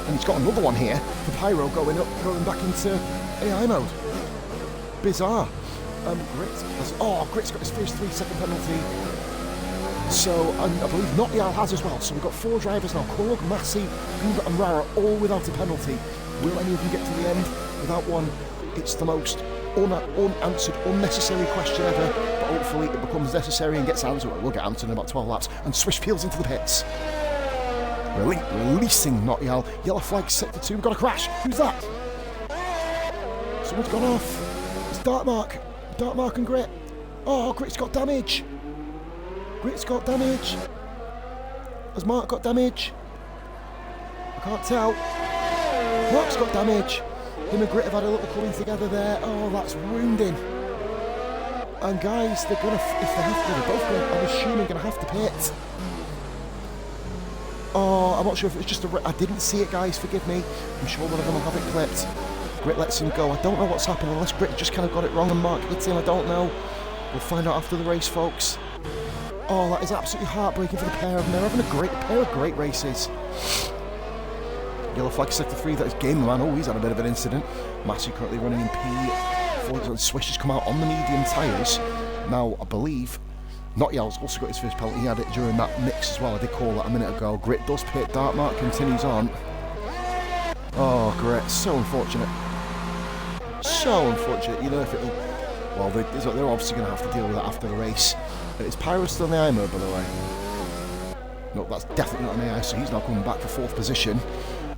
And he's got another one here for Pyro going back into AI mode. Bizarre. Grit's got his first 3-second penalty. So, I believe Not Yao has as well. So we've got 4 drivers now. Korg, Massey, Hoover and Rara all without a penalty. Will any of them get to the end without one? It's the most unanswered, unnecessary question ever. But hopefully it becomes necessary and gets answered. We'll get answered in about 12 laps. And Swish peels into the pits. Releasing Not Yao. Yellow flag set to 2. We've got a crash. Who's that? Someone's gone off. It's Dartmark. Dartmark and Grit. Oh, Grit's got damage. Grit's got damage. Has Mark got damage? I can't tell. Mark's got damage. Him and Grit have had a little coming together there. Oh, that's wounding. And guys, they're gonna, if they have to, they're both gonna, I'm assuming, gonna have to pit. Oh, I'm not sure if it's just I didn't see it, guys, forgive me. I'm sure one of them will have it clipped. Grit lets him go. I don't know what's happened, unless Grit just kind of got it wrong and Mark hits him. I don't know. We'll find out after the race, folks. Oh, that is absolutely heartbreaking for the pair of them. They're having a pair of great races. Yellow flag set to 3. That is Game Man. Oh, he's had a bit of an incident. Massey currently running in P4. Swish has come out on the medium tyres. Now, I believe Not Yao's also got his first penalty. He had it during that mix as well. I did call that a minute ago. Grit does pit. Dartmark continues on. Oh, Grit. So unfortunate. So unfortunate. You know if it'll... Well, they're obviously going to have to deal with that after the race. Is Pyro still in the AI mode, by the way? No, that's definitely not an AI, so he's now coming back for 4th position.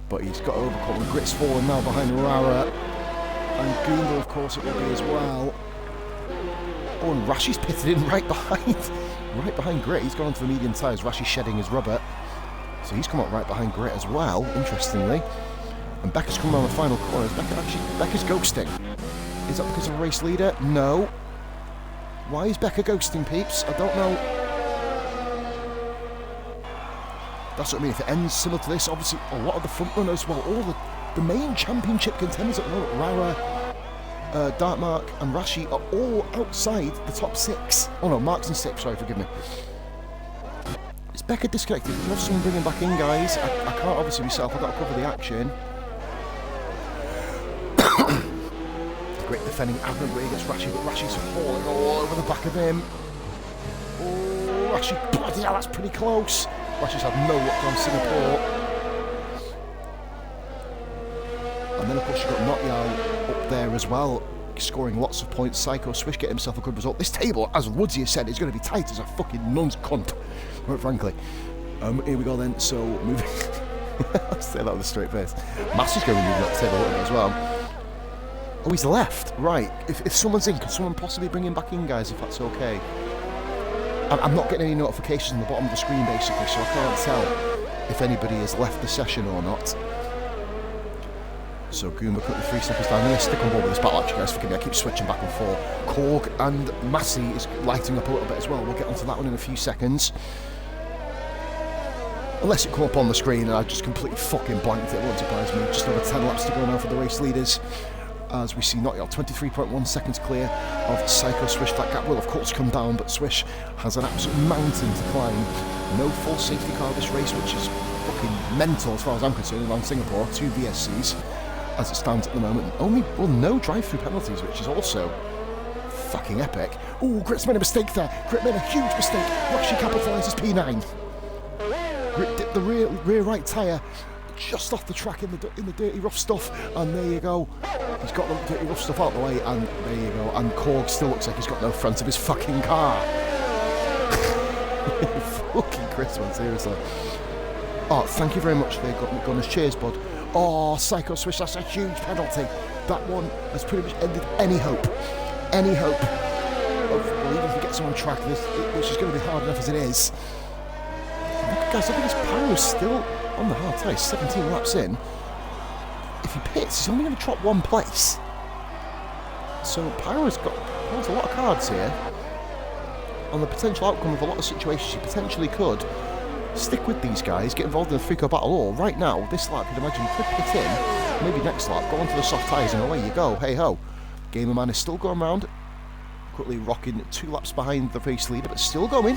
But he's got to overcome. Grit's falling now behind Rara. And Goomba, of course, it will be as well. Oh, and Rashi's pitted in right behind Grit. He's gone onto the medium tyres. Rashi's shedding his rubber. So he's come up right behind Grit as well, interestingly. And Becca's coming around the final corner. Becca's ghosting. Is that because of a race leader? No. Why is Becca ghosting, peeps? I don't know. That's what I mean. If it ends similar to this, obviously a lot of the front runners, well, all the main championship contenders at the moment, Rara, Dartmark and Rashi are all outside the top 6. Oh no, Mark's in 6, sorry, forgive me. Is Becca disconnected? We'd love someone bringing back in, guys. I can't obviously myself, I've got to cover the action. Great defending admirably against Rashi, but Rashi's falling all over the back of him. Oh, Rashi, bloody hell, that's pretty close. Rashi's had no luck on Singapore. And then, of course, you've got Not Yao up there as well, scoring lots of points. Psycho Swish get himself a good result. This table, as Woodsy has said, is going to be tight as a fucking nun's cunt, quite frankly. Here we go then, so moving... I'll say that with a straight face. Massey's going to move that table as well. Oh, he's left. Right. If someone's in, can someone possibly bring him back in, guys, if that's okay? I'm not getting any notifications on the bottom of the screen basically, so I can't tell if anybody has left the session or not. So Goomba quickly 3 seconds down here. Stick on board with this battle actually, guys. Forgive me, I keep switching back and forth. Korg and Massey is lighting up a little bit as well. We'll get onto that one in a few seconds. Unless it come up on the screen and I just completely fucking blanked it, it won't surprise me. Just over 10 laps to go now for the race leaders. As we see Nottingham 23.1 seconds clear of Psycho Swish. That gap will of course come down, but Swish has an absolute mountain to climb. No full safety car this race, which is fucking mental as far as I'm concerned around Singapore. 2 VSCs as it stands at the moment. No drive-through penalties, which is also fucking epic. Ooh, Grit's made a mistake there. Grit made a huge mistake. Rashi capitalises P9. Grit dipped the rear right tyre just off the track in the dirty rough stuff, and there you go. He's got the dirty rough stuff out of the way, and there you go. And Korg still looks like he's got no front of his fucking car. Fucking Chris, man, seriously. Oh, thank you very much for your Gunners. Cheers, bud. Oh, Psycho Swish, that's a huge penalty. That one has pretty much ended any hope. Any hope of, well, even if he gets him on track, which is going to be hard enough as it is. Guys, I think his Pyro's still on the hard tyre, 17 laps in. If he pits, he's only going to drop 1 place. So Pyro's got a lot of cards here on the potential outcome of a lot of situations. He potentially could stick with these guys, get involved in the 3-car battle, or right now, this lap, you'd imagine he could pit in, maybe next lap, go onto the soft tyres and away you go, hey ho. Gamer Man is still going round, quickly rocking 2 laps behind the race leader, but still going.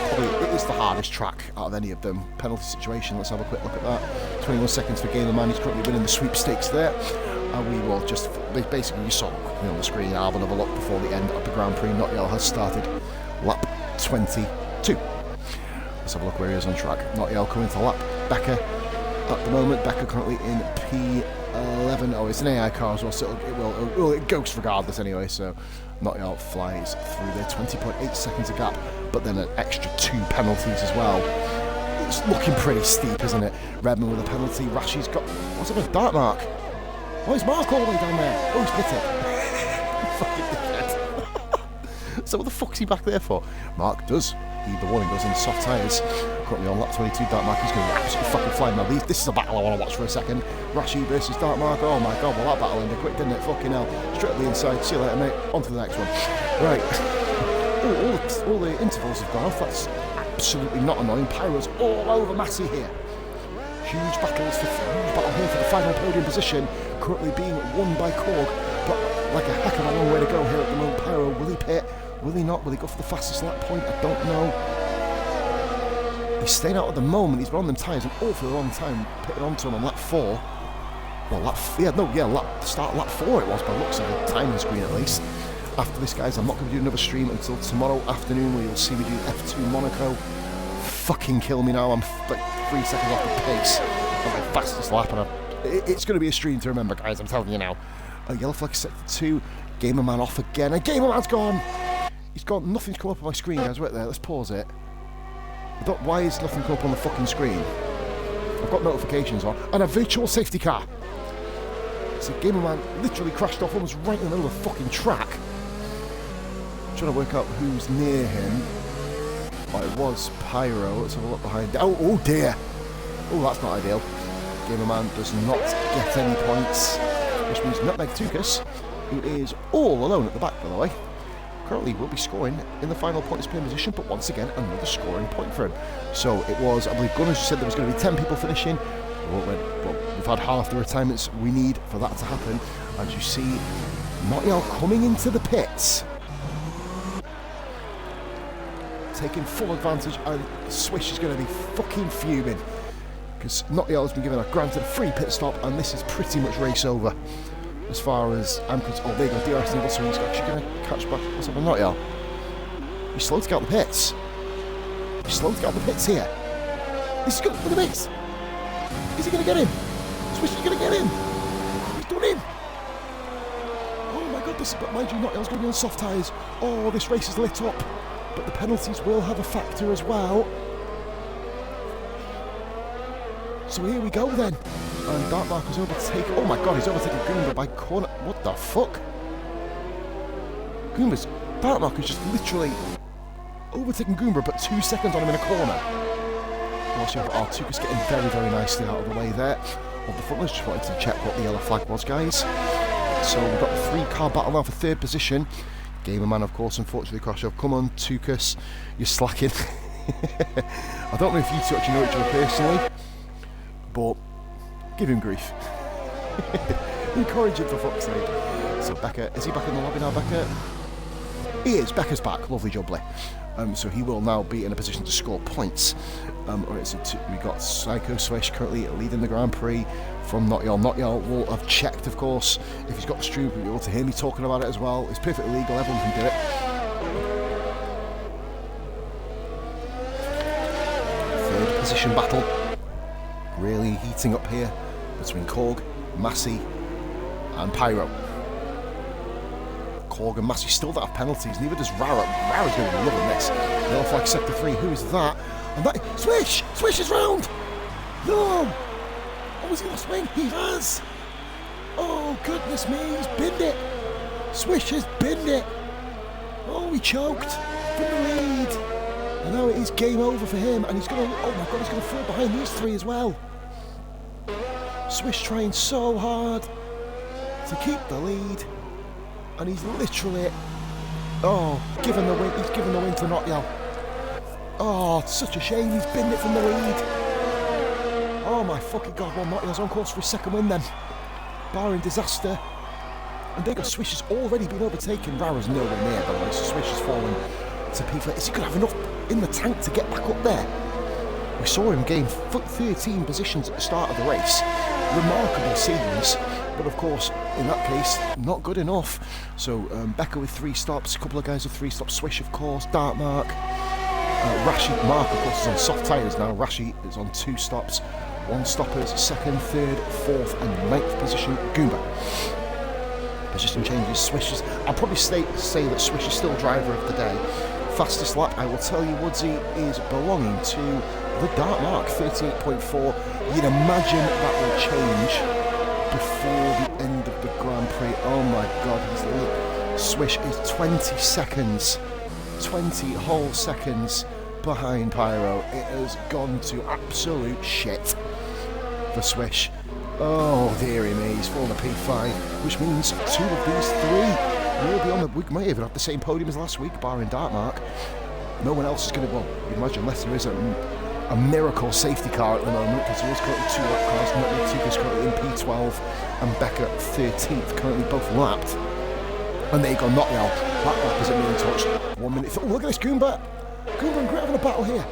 Probably it is the hardest track out of any of them. Penalty situation, let's have a quick look at that. 21 seconds for Gamer Man, he's currently winning the sweepstakes there. And we will just, basically you saw me on the screen, I'll have another look before the end of the Grand Prix. Nottingham has started lap 22. Let's have a look where he is on track. Nottingham coming to lap Becker at the moment. Becker currently in P11. Oh, it's an AI car as well, so it goes regardless anyway. So Nottingham flies through there. 20.8 seconds a gap, but then an extra 2 penalties as well. It's looking pretty steep, isn't it? Redman with a penalty. Rashi's got, what's up with Dark Mark? Oh, it's Mark all the way down there. Oh, he's hit it. So what the fuck's he back there for? Mark does heed the warning, goes into soft tyres. Currently on lap 22, Dark Mark is going to be absolutely fucking flying now. This is a battle I want to watch for a second. Rashi versus Dark Mark. Oh my god, well that battle ended quick, didn't it? Fucking hell. Straight up the inside. See you later, mate. On to the next one. Right. All the intervals have gone off. That's absolutely not annoying. Pyro's all over Massey here. Huge battle here for the final podium position. Currently being won by Korg, but like a heck of a long way to go here at the moment. Pyro, will he pit? Will he not? Will he go for the fastest lap point? I don't know. He's staying out at the moment. He's been on them tyres an awfully long time, pitting onto him on lap 4. Well, start lap 4 it was by the looks of the timing screen at least. After this, guys, I'm not going to do another stream until tomorrow afternoon where you'll see me do F2 Monaco. Fucking kill me now. I'm like 3 seconds off the pace on my fastest lap, and it's going to be a stream to remember, guys. I'm telling you now. Yellow flag set to 2. Gamer Man off again, and Gamer Man's gone. He's gone. Nothing's come up on my screen, guys. Wait there. Let's pause it. Why is nothing come up on the fucking screen? I've got notifications on, and a virtual safety car. So Gamer Man literally crashed off almost right in the middle of the fucking track. I'm trying to work out who's near him. Oh, it was Pyro. Let's have a look behind. Oh dear. Oh, that's not ideal. Gamer Man does not get any points, which means Nutmeg Tukas, who is all alone at the back, by the way, currently will be scoring in the final points pin position, but once again, another scoring point for him. So it was, I believe Gunners said there was going to be 10 people finishing. Well, we've had half the retirements we need for that to happen. As you see, Nottingham coming into the pits, taking full advantage, and Swish is going to be fucking fuming because Nottingham has been given granted a free pit stop, and this is pretty much race over as far as I'm concerned. Oh, there you go, DRS Nicholson, he's actually going to catch back. What's up with Nottingham? He's slow to get out the pits. He's slow to get out the pits here. This is good. Look at this. Is he going to get him? Swish is going to get him. He's done him. Oh my god, but mind you, Nottingham's going to be on soft tyres. Oh, this race is lit up. But the penalties will have a factor as well. So here we go then. And Dark Mark is overtaken. Oh my god, he's overtaken Goomba by corner. What the fuck? Dark Mark is just literally overtaking Goomba, but 2 seconds on him in a corner. Also, Tukas getting very, very nicely out of the way there. On the front, I just wanted to check what the yellow flag was, guys. So we've got the 3-car battle now for 3rd position. Gamerman, of course, unfortunately, Khrushchev. Come on, Tukas, you're slacking. I don't know if you two actually know each other personally, but give him grief. Encourage him for fuck's sake. So Becca, is he back in the lobby now, Becca? He is. Becca's back. Lovely jubbly. So he will now be in a position to score points. Alright, so we got Psycho Swish currently leading the Grand Prix from Notyal. Notyal will have checked, of course. If he's got the stream, he'll be able to hear me talking about it as well. It's perfectly legal. Everyone can do it. Third position battle. Really heating up here between Korg, Massey, and Pyro. Korg and Massey still don't have penalties, neither does Rara. Rara's going to be loving this. Yellow flag sector 3, who is that? And that, Swish! Swish is round! No! Oh, has he lost wing? He has! Oh, goodness me, he's binned it! Swish has binned it! Oh, he choked from the lead! And now it is game over for him, and he's going to, oh my god, he's going to fall behind these 3 as well. Swish trying so hard to keep the lead. And he's literally, given the win. He's given the win to Notyal. Oh, it's such a shame. He's binned it from the lead. Oh my fucking god! Well, Notyal's on course for his 2nd win then, barring disaster. And there goes Swish has already been overtaken. Rara's nowhere near, by the way. So Swish has fallen to P4. Is he going to have enough in the tank to get back up there? We saw him gain 13 positions at the start of the race. Remarkable scenes. But of course, in that case, not good enough. So Becca with 3 stops, a couple of guys with 3 stops, Swish of course, Dartmark, Rashi, Mark of course is on soft tyres now, Rashi is on 2 stops, 1 stoppers, 2nd, 3rd, 4th and 9th position, Goomba. Position changes, Swish is, I'll probably say that Swish is still driver of the day. Fastest lap, I will tell you, Woodsy, is belonging to the Dartmark, 38.4. You'd imagine that will change before the end of the Grand Prix. Oh my god, Swish is 20 seconds, 20 whole seconds behind Pyro. It has gone to absolute shit for Swish. Oh dearie me, he's fallen to P5, which means 2 of these 3 will be on the, we might even have the same podium as last week, barring Dartmark. No one else is going to, well, you imagine unless there is a miracle safety car at the moment, because there is currently 2 lap cars. Tukas currently in P12 and Becca 13th, currently both lapped. And there you go, Notyal. That lap isn't being touched. 1 minute. Oh, look at this, Goomba! Goomba and Grit having a battle here.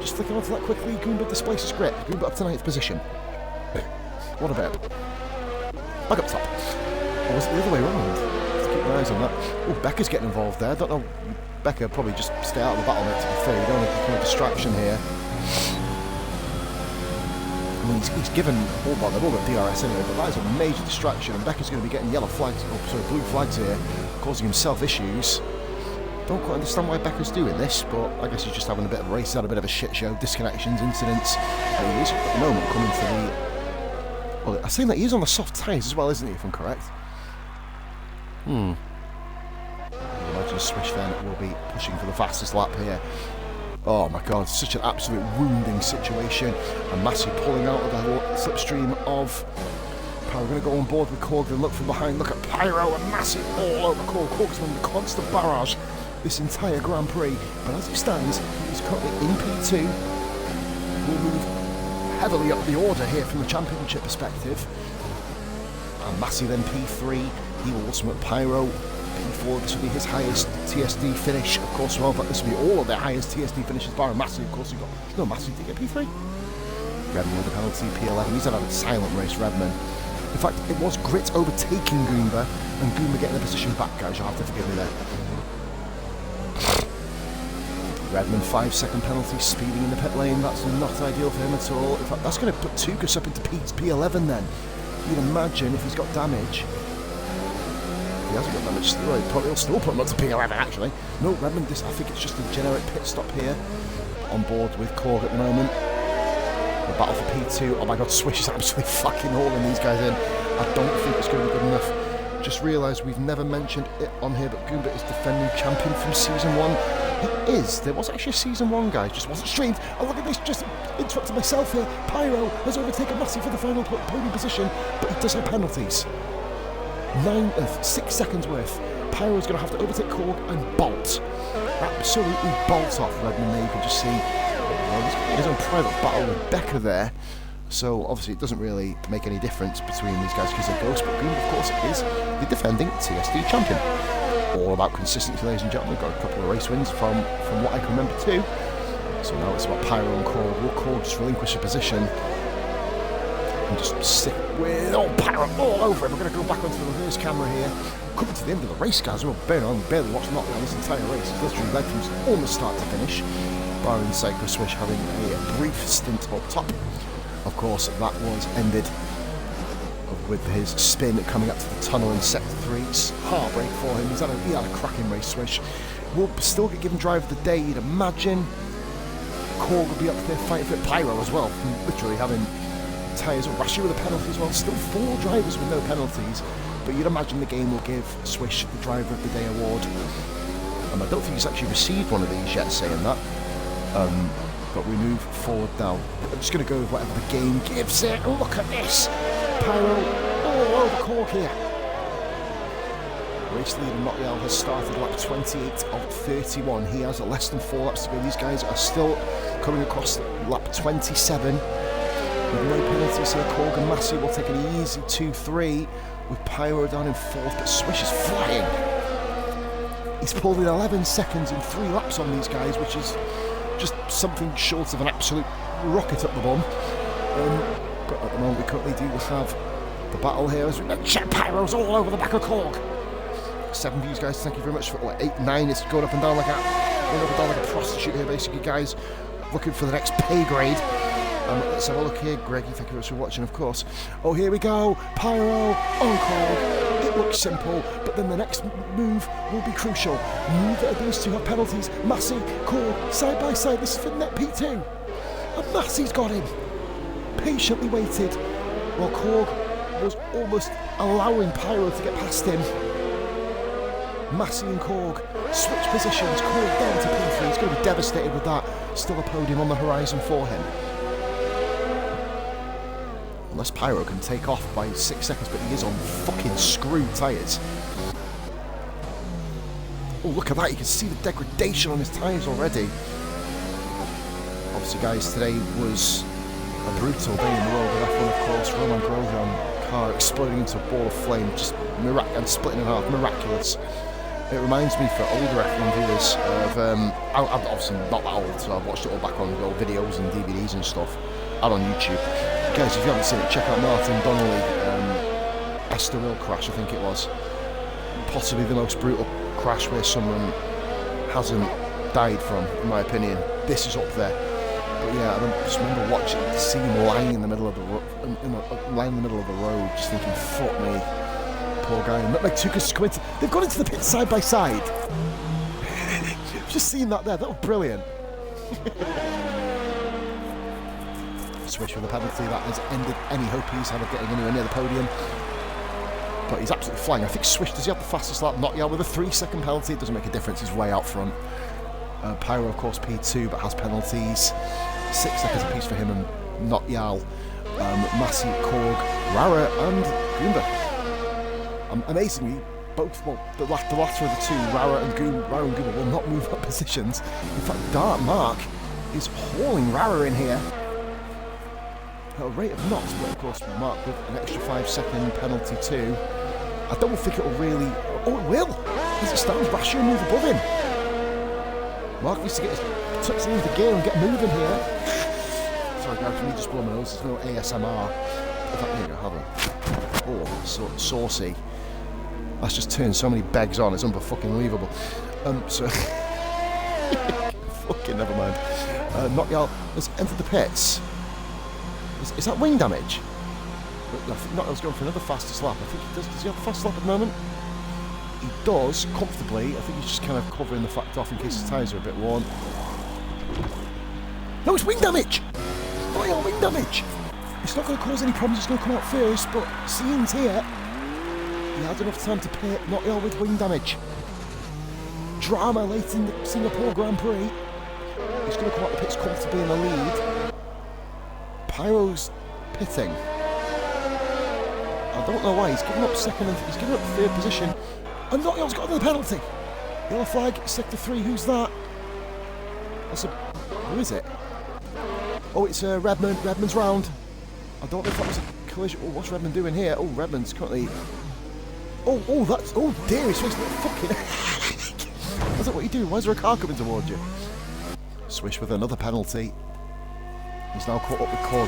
Just flicking onto that quickly, Goomba displaces Grit. Goomba up to 9th position. What about? Back up top. Or was it the other way around? Let's keep my eyes on that. Oh, Becca's getting involved there. I don't know. Becca probably just stay out of the battle, mate, to be fair. You don't want to become a distraction here. I mean, he's given, they've all got DRS anyway, but that is a major distraction, and Becca's going to be getting yellow flags, blue flags here, causing himself issues. Don't quite understand why Becca's doing this, but I guess he's just having a bit of a race, had a bit of a shit show, disconnections, incidents. And he is, at the moment, coming to the... Well, I'm saying that he is on the soft tyres as well, isn't he, if I'm correct? Imagine Swish then will be pushing for the fastest lap here. Oh my god, such an absolute wounding situation. And Massey pulling out of the slipstream of Pyro. We're going to go on board with Korg and look from behind. Look at Pyro and Massey all over Korg. Korg's been the constant barrage this entire Grand Prix. But as it stands, he's currently in P2. We'll move heavily up the order here from the championship perspective. And Massey then P3. He will ultimate Pyro. P4, this will be his highest TSD finish, of course. Well, but this will be all of their highest TSD finishes, bar Massey, of course. No, Massey did get P3. Redman with the penalty, P11. He's had a silent race, Redman. In fact, it was Grit overtaking Goomba, and Goomba getting the position back, guys. You'll have to forgive me there. Redman, 5-second penalty, speeding in the pit lane. That's not ideal for him at all. In fact, that's going to put Tukas up into P11 then. You'd imagine if he's got damage. He hasn't got damage, he'll still put him up to P11 actually. No, Redmond, I think it's just a generic pit stop here. On board with Korg at the moment. The battle for P2. Oh my god, Swish is absolutely fucking hauling these guys in. I don't think it's going to be good enough. Just realised we've never mentioned it on here, but Goomba is defending champion from Season 1. He is. There was actually a season 1, guys, just wasn't streamed. Oh, look at this, just interrupted myself here. Pyro has overtaken Massey for the final podium position, but he does have penalties. 6 seconds worth. Pyro's going to have to overtake Korg and bolt. Absolutely bolt off Redmond there. You can just see he's got his own private battle with Becker there. So obviously it doesn't really make any difference between these guys because they're ghosts, but Goom, of course, is the defending TSD champion. All about consistency, ladies and gentlemen. Got a couple of race wins from what I can remember too. So now it's about Pyro and Korg. Will Korg just relinquish a position and just stick with Pyro all over him? We're going to go back onto the reverse camera here. Coming to the end of the race, guys. We're barely watched not on this entire race. It's literally led from almost start to finish. Barring Psycho Swish having a brief stint up top. Of course, that was ended with his spin coming up to the tunnel in Sector 3. It's heartbreak for him. He had a cracking race, Swish. Will still get given drive of the day, you'd imagine. Korg will be up there fighting for Pyro as well, literally having tyres of Rashi with a penalty as well. Still 4 drivers with no penalties, but you'd imagine the game will give Swish the driver of the day award. I don't think he's actually received one of these yet, saying that. But we move forward now. I'm just going to go with whatever the game gives it. Oh, look at this! Pyro all over Korg here. Race leader Notyal has started lap 28 of 31. He has less than 4 laps to go. These guys are still coming across lap 27 with no penalties here. Korg and Massey will take an easy 2-3 with Pyro down in 4th, but Swish is flying. He's pulled in 11 seconds in 3 laps on these guys, which is just something short of an absolute rocket up the bum. But at the moment we currently do have the battle here as we mentioned. Pyro's all over the back of Korg. 7 views, guys. Thank you very much for 8, 9. It's going up and down like a prostitute here, basically, guys. Looking for the next pay grade. Let's have a look here. Greggy, thank you very much for watching, of course. Oh, here we go. Pyro on Korg. It looks simple, but then the next move will be crucial. Neither of those two have penalties. Massey, Korg, side by side. This is for net P2. And Massey's got him. Patiently waited while Korg was almost allowing Pyro to get past him. Massey and Korg switch positions. Korg down to P3. He's going to be devastated with that. Still a podium on the horizon for him. Unless Pyro can take off by 6 seconds, but he is on fucking screwed tyres. Oh, look at that. You can see the degradation on his tyres already. Obviously, guys, today was a brutal day in the world of F1, of course. Roman Grosjean car exploding into a ball of flame, just and splitting in half, miraculous. It reminds me, for older F1 viewers, of I'm obviously not that old, so I've watched it all back on old videos and DVDs and stuff out on YouTube. Guys, if you haven't seen it, check out Martin Donnelly, Estoril crash, I think it was. Possibly the most brutal crash where someone hasn't died from, in my opinion. This is up there. But yeah, I just remember watching, seeing him lying in the middle of the road, just thinking, fuck me, poor guy. And like Tuka squinted. They've gone into the pit side by side. Just seeing that there, that was brilliant. Swish with a penalty that has ended any hope he's had of getting anywhere near the podium. But he's absolutely flying. I think Swish, does he have the fastest lap? Notyal with a 3-second penalty. It doesn't make a difference. He's way out front. Pyro, of course, P2, but has penalties. 6 seconds apiece for him and Notyal. Massey, Korg, Rara, and Goomba. Amazingly, both, well, the latter of the two, Rara and Goomba, will not move up positions. In fact, Dark Mark is hauling Rara in here at a rate of knots, but of course, Mark with an extra 5-second penalty too. I don't think it will really. Oh, it will! As it stands, Rashi will move above him. Mark needs to get his touch into the gear and get moving here. Sorry, guys, for me just blow my nose. There's no ASMR. In fact, there you go, have a. Oh, so saucy. That's just turned so many begs on. It's unfucking-believable. So fucking never mind. Notyal has entered the pits. Is that wing damage? I think Notyal's going for another fastest lap. I think he does. Does he have the fastest lap at the moment? He does, comfortably. I think he's just kind of covering the fact off in case his tyres are a bit worn. No, it's wing damage! Notyal wing damage! It's not going to cause any problems, it's going to come out first, but Scene's here. He had enough time to pay Notyal with wing damage. drama late in the Singapore Grand Prix. He's going to come out the pits comfortably in the lead. Pyro's pitting. I don't know why, he's given up second and he's given up third position. And Notial's got another penalty. Yellow flag, sector 3, who's that? Who is it? Oh, it's Redmond. Redmond's round. I don't know if that was a collision. Oh, what's Redmond doing here? Oh, Redmond's currently... Oh, that's... Oh, dear, he's supposed to fucking... That's not what you do. Why is there a car coming towards you? Swish with another penalty. He's now caught up with Korg.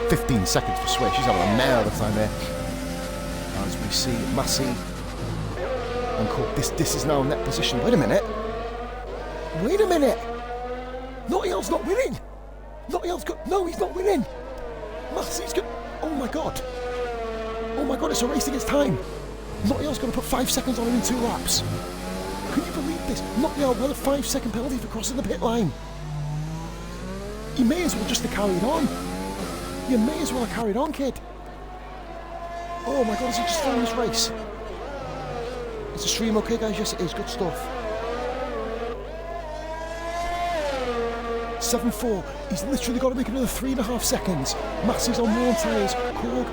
15 seconds for Swish. He's having a mare of the time here. As we see Massey and Korg. This is now net position. Wait a minute. Notial's not winning. No, he's not winning. Massey's got... Oh my god, it's a race against time. Notial's going to put 5 seconds on him in 2 laps. Can you believe this? Notial had a 5-second penalty for crossing the pit line. You may as well just have carried on. You may as well have carried on, kid. Oh my god, is he just throwing this race? Is the stream okay, guys? Yes, it is. Good stuff. 7-4. He's literally got to make another 3.5 seconds. Massey's on worn tyres. Korg,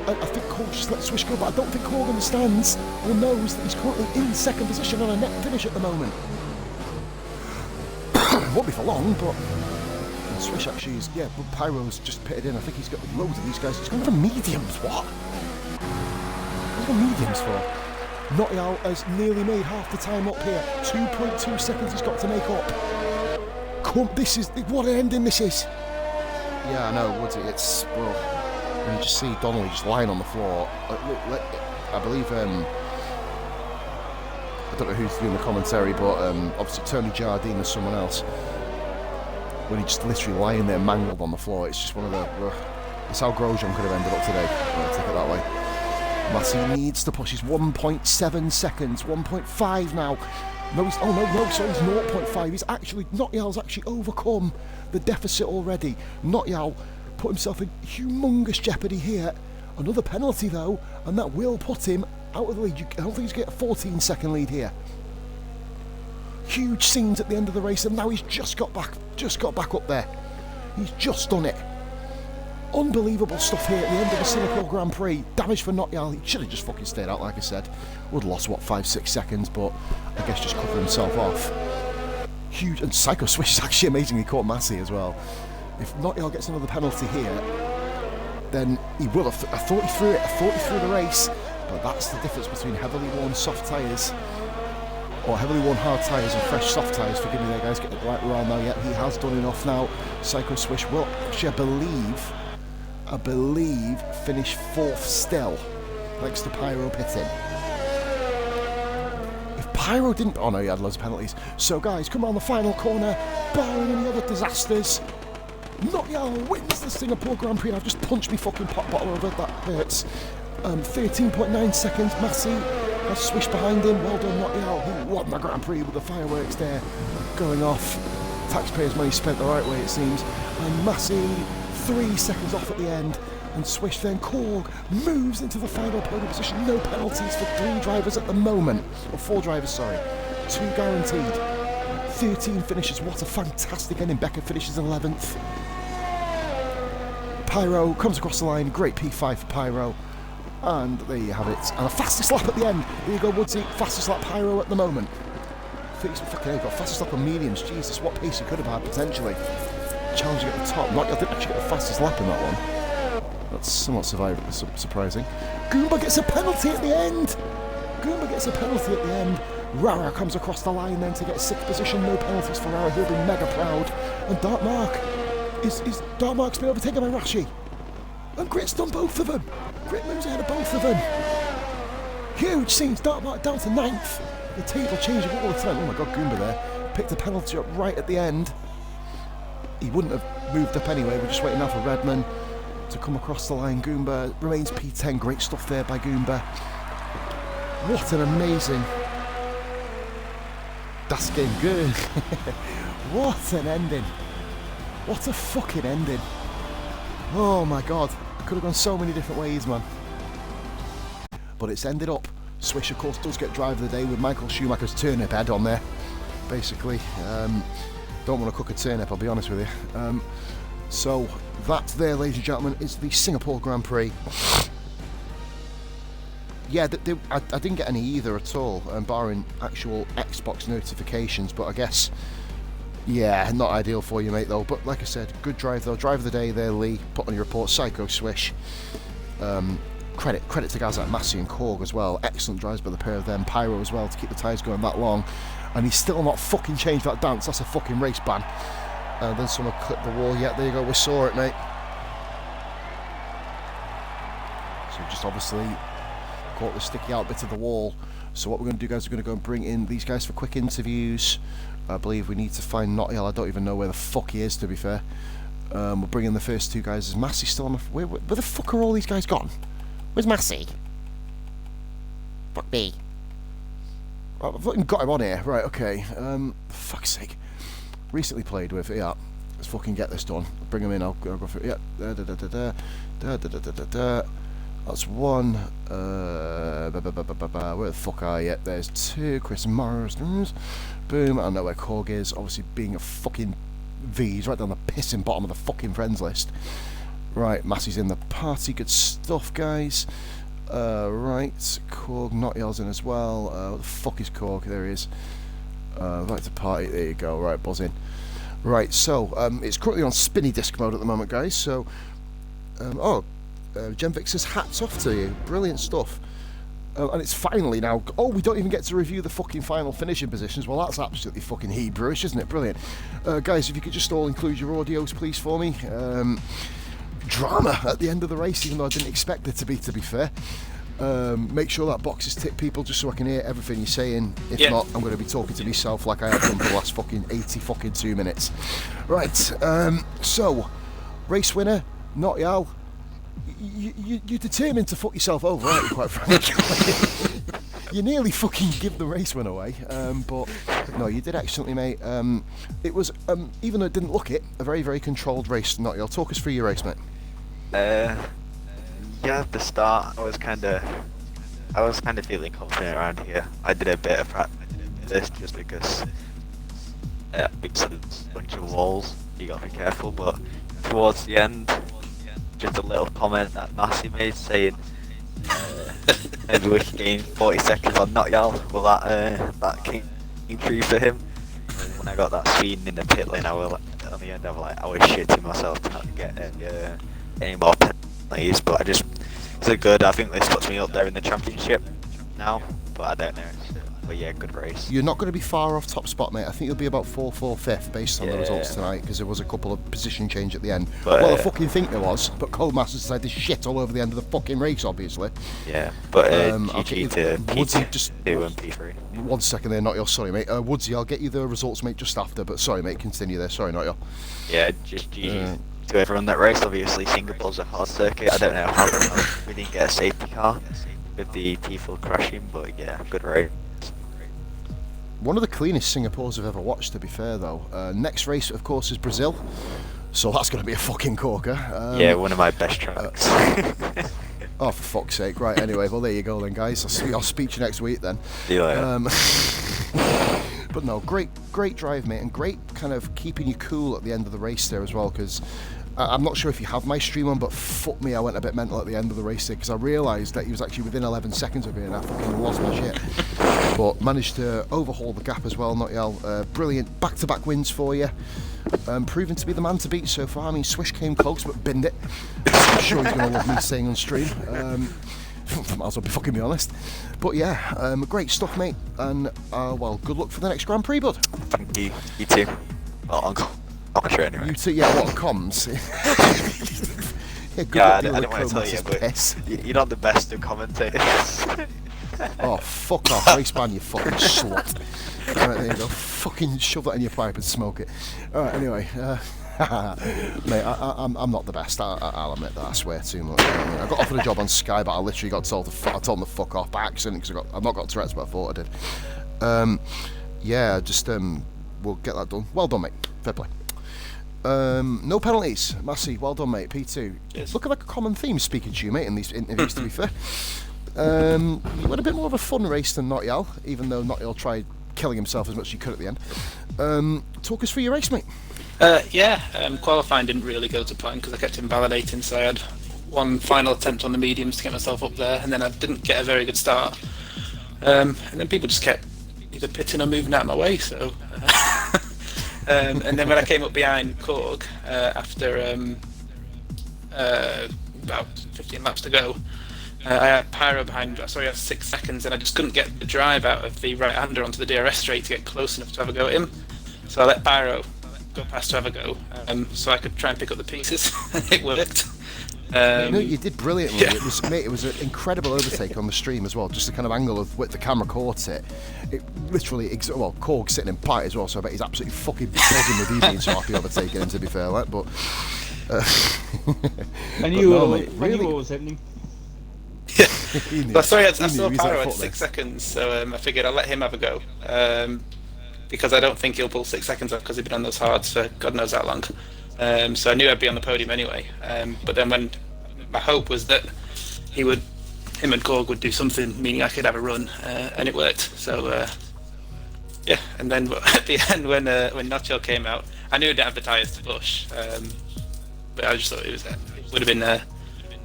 I think Korg just let Swish go, but I don't think Korg understands or knows that he's currently in second position on a net finish at the moment. Won't be for long, but Swish actually is, yeah, but Pyro's just pitted in. I think he's got loads of these guys. He's going for mediums, what? What's the mediums for? Notial has nearly made half the time up here. 2.2 seconds he's got to make up. This is what an ending this is. Yeah, I know, Woodsy. It's, well, when you just see Donnelly just lying on the floor. Look, I believe, I don't know who's doing the commentary, but obviously Tony Jardine or someone else. When he just literally lying there mangled on the floor, it's just one of the... It's how Grosjean could have ended up today. I'll take it that way. Massey needs to push his 1.7 seconds, 1.5 now. No, he's 0.5. He's actually, Notial's actually overcome the deficit already. Notial put himself in humongous jeopardy here. Another penalty though, and that will put him out of the lead. I don't think he's going to get a 14-second lead here. Huge scenes at the end of the race, and now he's just got back up there. He's just done it. Unbelievable stuff here at the end of the Singapore Grand Prix. Damage for Notial. He should have just fucking stayed out, like I said. Would have lost, what, 5-6 seconds, but I guess just cover himself off. Huge, and Psycho Swish is actually amazingly caught Massey as well. If Notial gets another penalty here, then he will have. I thought he threw the race, but that's the difference between heavily worn soft tyres, or heavily worn hard tyres and fresh soft tyres. Forgive me there, guys, get the right around now. Yet he has done enough now. Psycho Swish will actually, I believe, finish 4th still, thanks to Pyro pitting. If Pyro didn't... Oh no, he had loads of penalties. So guys, come on, the final corner, barring any other disasters, Notial wins the Singapore Grand Prix. I've just punched me fucking pop bottle over, that hurts. 13.9 seconds, Massey has Swish behind him. Well done, Notial, who won the Grand Prix with the fireworks there going off. Taxpayers' money spent the right way, it seems. And Massey 3 seconds off at the end, and Swish then Korg moves into the final podium position. No penalties for 3 drivers at the moment, or 4 drivers, sorry. 2 guaranteed. 13 finishes. What a fantastic ending. Becker finishes 11th. Pyro comes across the line. Great P5 for Pyro. And there you have it. And a fastest lap at the end. There you go, Woodsy. Fastest lap Pyro at the moment. I think he's fucking got fastest lap on mediums. Jesus, what pace he could have had potentially. Challenging at the top. I didn't actually get the fastest lap in that one. That's somewhat surprising. Goomba gets a penalty at the end. Rara comes across the line then to get 6th position. No penalties for Rara. He'll be mega proud. And Dartmark Dartmark's been overtaken by Rashi. And Grit's done both of them. Grit moves ahead of both of them. Huge scenes. Dartmark down to 9th. The table changing all the time. Oh my god, Goomba there picked a penalty up right at the end. He wouldn't have moved up anyway. We're just waiting now for Redman to come across the line. Goomba remains P10. Great stuff there by Goomba. What an amazing... Das game good. What an ending. What a fucking ending. Oh my god. Could have gone so many different ways, man. But it's ended up. Swish, of course, does get driver of the day with Michael Schumacher's turnip head on there. basically. Don't want to cook a turnip, I'll be honest with you. So that there, ladies and gentlemen, is the Singapore Grand Prix. Yeah, I didn't get any either at all, barring actual Xbox notifications, but I guess, yeah, not ideal for you, mate, though. But like I said, good drive, though. Drive of the day there, Lee. Put on your report, Psycho Swish. Credit to guys like Massey and Korg as well. Excellent drives by the pair of them. Pyro as well to keep the tyres going that long. And he's still not fucking changed that dance. That's a fucking race ban. Then someone clipped the wall. Yeah, there you go. We saw it, mate. So just obviously caught the sticky out bit of the wall. So what we're going to do, guys, we're going to go and bring in these guys for quick interviews. I believe we need to find Nottiel. I don't even know where the fuck he is, to be fair. We'll bring in the first two guys. Is Massey still on the... Where the fuck are all these guys gone? Where's Massey? Fuck me. Oh, I've fucking got him on here. Right, okay. For fuck's sake. Recently played with... Yeah. Let's fucking get this done. Bring him in. I'll go for it. Yeah. That's one. Where the fuck are you? There's two. Chris Marsdens. Boom. I know where Korg is. Obviously being a fucking V. He's right down the pissing bottom of the fucking friends list. Right, Massey's in the party. Good stuff, guys. Right. Korg, Nottiel's in as well. What the fuck is Korg? There he is. Right to party. There you go. Right, buzz in. Right, so it's currently on spinny disc mode at the moment, guys. So, Genvix says hats off to you. Brilliant stuff. And it's finally now... Oh, we don't even get to review the fucking final finishing positions. Well, that's absolutely fucking Hebrewish, isn't it? Brilliant. Guys, if you could just all include your audios, please, for me. Drama at the end of the race, even though I didn't expect it to be fair. Make sure that box is ticked, people, just so I can hear everything you're saying. If not, I'm going to be talking to myself like I have done for the last fucking 82 minutes. Right, so, race winner, Nottiel. You're determined to fuck yourself over, aren't you, quite frankly? You nearly fucking give the race win away, but no, you did excellently, mate. It was, even though it didn't look it, a very, very controlled race, Nottiel. Talk us through your race, mate. Yeah, at the start, I was kind of feeling confident around here. I did a bit of practice just because it's a bunch of walls. You gotta be careful, but towards the end, just a little comment that Massey made saying maybe we can gain 40 seconds on Nottiel. Will that came true for him? And when I got that speed in the pit lane, on the end, I was shitting myself to not get any more penalties. But it's a good. I think this puts me up there in the championship now, but I don't know. But yeah, good race. You're not going to be far off top spot, mate. I think you'll be about 4th, 5th based on the results tonight, because there was a couple of position change at the end. But, well, I fucking think there was, but Codemasters decided to shit all over the end of the fucking race, obviously. Yeah, but GG to Woodsy, P2 and P3. 1 second there, Nottiel. Sorry, mate. Woodsy, I'll get you the results, mate, just after. But sorry, mate, continue there. Sorry, Nottiel. Yeah, just GG to everyone that raced. Obviously, Singapore's a hard circuit. I don't know how we didn't get a safety car with the T-Full crashing, but yeah, good race. One of the cleanest Singapores I've ever watched, to be fair, though. Next race, of course, is Brazil. So that's going to be a fucking corker. Yeah, one of my best tracks. Oh, for fuck's sake. Right, anyway, well, there you go then, guys. I'll speak to you next week then. See you later. But no, great drive, mate, and great kind of keeping you cool at the end of the race there as well, because I'm not sure if you have my stream on, but fuck me, I went a bit mental at the end of the race there, because I realised that he was actually within 11 seconds of me, and I fucking lost my shit. But managed to overhaul the gap as well, Nottiel. Brilliant back-to-back wins for you. Proven to be the man to beat so far. I mean, Swish came close, but binned it. I'm sure he's going to love me saying on stream. Might as well be fucking be honest. But yeah, great stuff, mate. And well, good luck for the next Grand Prix, bud. Thank you. You too. Well, I'll sure anyway. You too. Yeah, what comms? Yeah, good yeah, luck I dealing don't with want to tell you, Codemasters' piss. but you're not the best of commentators. Oh, fuck off, race ban, you fucking slut. Alright, there you go. Fucking shove that in your pipe and smoke it. Alright, anyway. Mate, I'm not the best, I'll admit that, I swear too much. I got offered a job on Sky, but I literally got told I told them to fuck off by accident, because I've not got Tourette's, but I thought I did. Yeah, just, we'll get that done. Well done, mate. Fair play. No penalties. Massey, well done, mate. P2. Yes. Looking like a common theme speaking to you, mate, in these interviews, to be fair. You had a bit more of a fun race than Nottiel, even though Nottiel tried killing himself as much as he could at the end. Talk us through your race, mate. Qualifying didn't really go to plan because I kept invalidating, so I had one final attempt on the mediums to get myself up there, and then I didn't get a very good start. And then people just kept either pitting or moving out of my way, so... and then when I came up behind Korg, after about 15 laps to go, I had Pyro behind, I had 6 seconds, and I just couldn't get the drive out of the right-hander onto the DRS straight to get close enough to have a go at him. So I let Pyro go past to have a go, so I could try and pick up the pieces, and it worked. No, you did brilliantly. Yeah. It was an incredible overtake on the stream as well. Just the kind of angle of which the camera caught it. It literally, Korg's sitting in pie as well, so I bet he's absolutely fucking buzzing with you being so happy overtaking him. To be fair, like, but. I knew mate, I knew what was happening. He knew. But sorry, I He knew, saw he's like Pyro at foot 6 there. seconds, so I figured I'll let him have a go. Because I don't think he'll pull 6 seconds off because he's been on those hards for God knows how long. So I knew I'd be on the podium anyway. But then when my hope was that him and Korg would do something, meaning I could have a run, and it worked. So yeah, and then at the end when Nacho came out, I knew I didn't have the tyres to push, but I just thought it would have been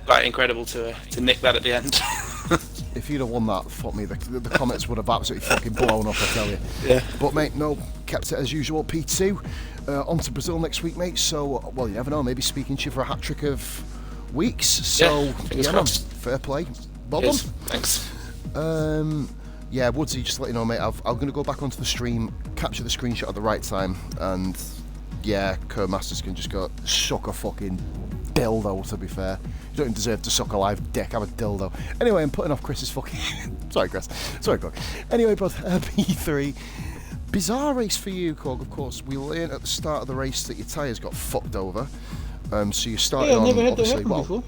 quite incredible to nick that at the end. If you'd have won that, fuck me, the comments would have absolutely fucking blown up, I tell you. Yeah. But mate, no, kept it as usual. P2, on to Brazil next week, mate. So, well, you never know. Maybe speaking to you for a hat trick of weeks. So, fingers man, crossed. fair play. Well done. Cheers. Thanks. Yeah, Woodsy, just to let you know, mate, I'm going to go back onto the stream, capture the screenshot at the right time, and yeah, Kerr Masters can just go suck a fucking dildo, to be fair. You don't even deserve to suck a live dick, I'm a dildo. Anyway, I'm putting off Chris's fucking... Sorry, Chris. Sorry, Korg. Anyway, bud, P3. Bizarre race for you, Korg, of course. We learned at the start of the race that your tyres got fucked over. So you started Yeah, I've on, never had that obviously, happen well... before.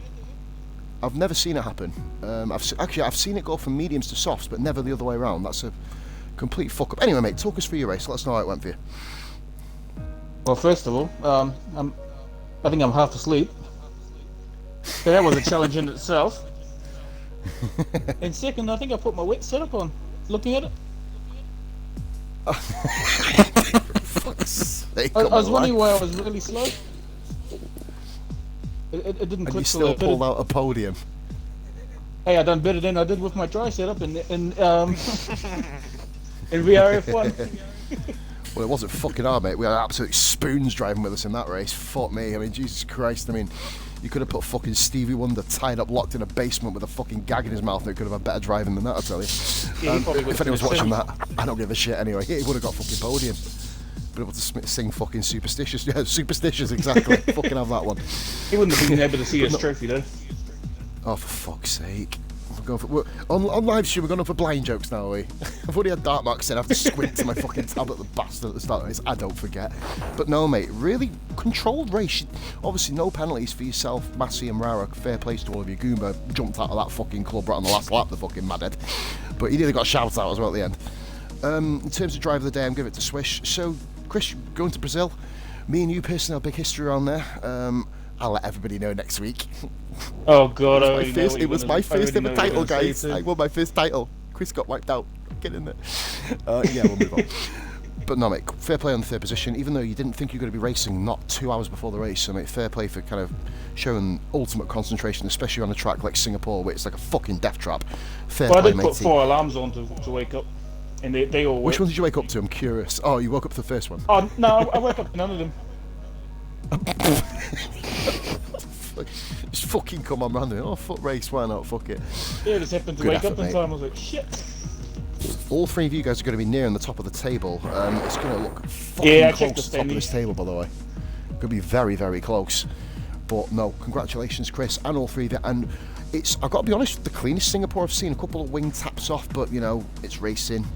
I've never seen it happen. I've seen it go from mediums to softs, but never the other way around. That's a complete fuck up. Anyway, mate, talk us through your race. Let us know how it went for you. Well, first of all, I think I'm half asleep. So that was a challenge in itself. And second, I think I put my wet setup on. Looking at it, Fuck's sake, I come was on, wondering lad. why I was really slow. It didn't And click you till still I pulled fitted. out a podium. Hey, I done better than I did with my dry setup in VRF1. Well, it wasn't fucking hard, mate. We had absolute spoons driving with us in that race. Fuck me. I mean, Jesus Christ. I mean, you could have put fucking Stevie Wonder tied up, locked in a basement with a fucking gag in his mouth, and it could have had better driving than that, I tell you. Yeah, he probably If would've anyone's been watching sick. that, I don't give a shit anyway. He would have got fucking podium. Been able to sing fucking Superstitious. Yeah, Superstitious, exactly. Fucking have that one. He wouldn't have been able to see his trophy though. Oh, for fuck's sake. On live stream, we're going on for blind jokes now, are we? I've already had Dark Mark said I have to squint to my fucking tablet, the bastard, at the start of this. I don't forget. But no, mate, really controlled race. Obviously, no penalties for yourself, Massey and Rara. Fair place to all of you. Goomba jumped out of that fucking club right on the last lap, the fucking madhead. But he nearly got a shout out as well at the end. In terms of drive of the day, I'm giving it to Swish. So, Chris, going to Brazil. Me and you personally have a big history around there. I'll let everybody know next week. Oh god, It was my first ever title, guys. I won my first title. Chris got wiped out. Get in there. Yeah, we'll move on. But no, mate, fair play on the third position. Even though you didn't think you were going to be racing not 2 hours before the race, so mate, fair play for kind of showing ultimate concentration, especially on a track like Singapore, where it's like a fucking death trap. Fair Well, I play, did put matey. 4 alarms on to wake up, and they all Which worked. one did you wake up to? I'm curious. Oh, you woke up to the first one. Oh no, I woke up to none of them. Just fucking come on random. Oh, foot race, why not? Fuck it. Yeah, I just happened to Good wake effort, up in mate. time. I was like, shit. All three of you guys are going to be near on the top of the table. It's going to look fucking Yeah, I close checked the to the top of this standings. table, by the way. Going to be very, very close. But no, congratulations, Chris, and all three of you. And it's, I've got to be honest, the cleanest Singapore I've seen. A couple of wing taps off, but you know, it's racing.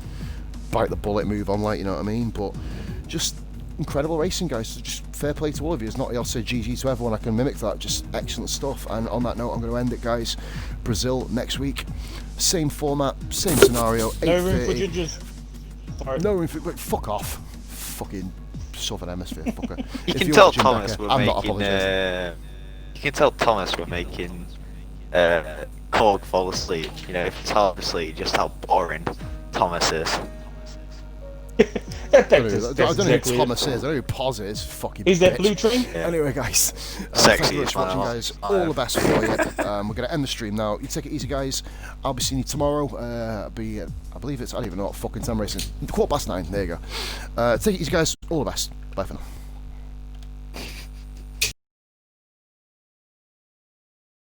Bite the bullet, move on, like, you know what I mean? But just incredible racing, guys. So just fair play to all of you. It's not I'll say GG to everyone. I can mimic that. Just excellent stuff. And on that note, I'm going to end it, guys. Brazil next week. Same format, same scenario. No room for 8:30. gingers. Sorry. No room for... Wait, fuck off. Fucking Southern Hemisphere, fucker. You If can you're tell watching, Thomas Becca, we're I'm not making. apologising. You can tell Thomas we're making Korg fall asleep. You know, if it's hard to sleep, just how boring Thomas is. I don't know That's who exactly Thomas it. is. I don't know who Poz is. Fucking Is that bitch. Blue Train? Anyway, guys, Sexy thank you as for watching, well. guys. All the best for you. We're going to end the stream now. You take it easy, guys. I'll be seeing you tomorrow. I believe it's, I don't even know what fucking time racing. 9:15. There you go. Take it easy, guys. All the best. Bye for now.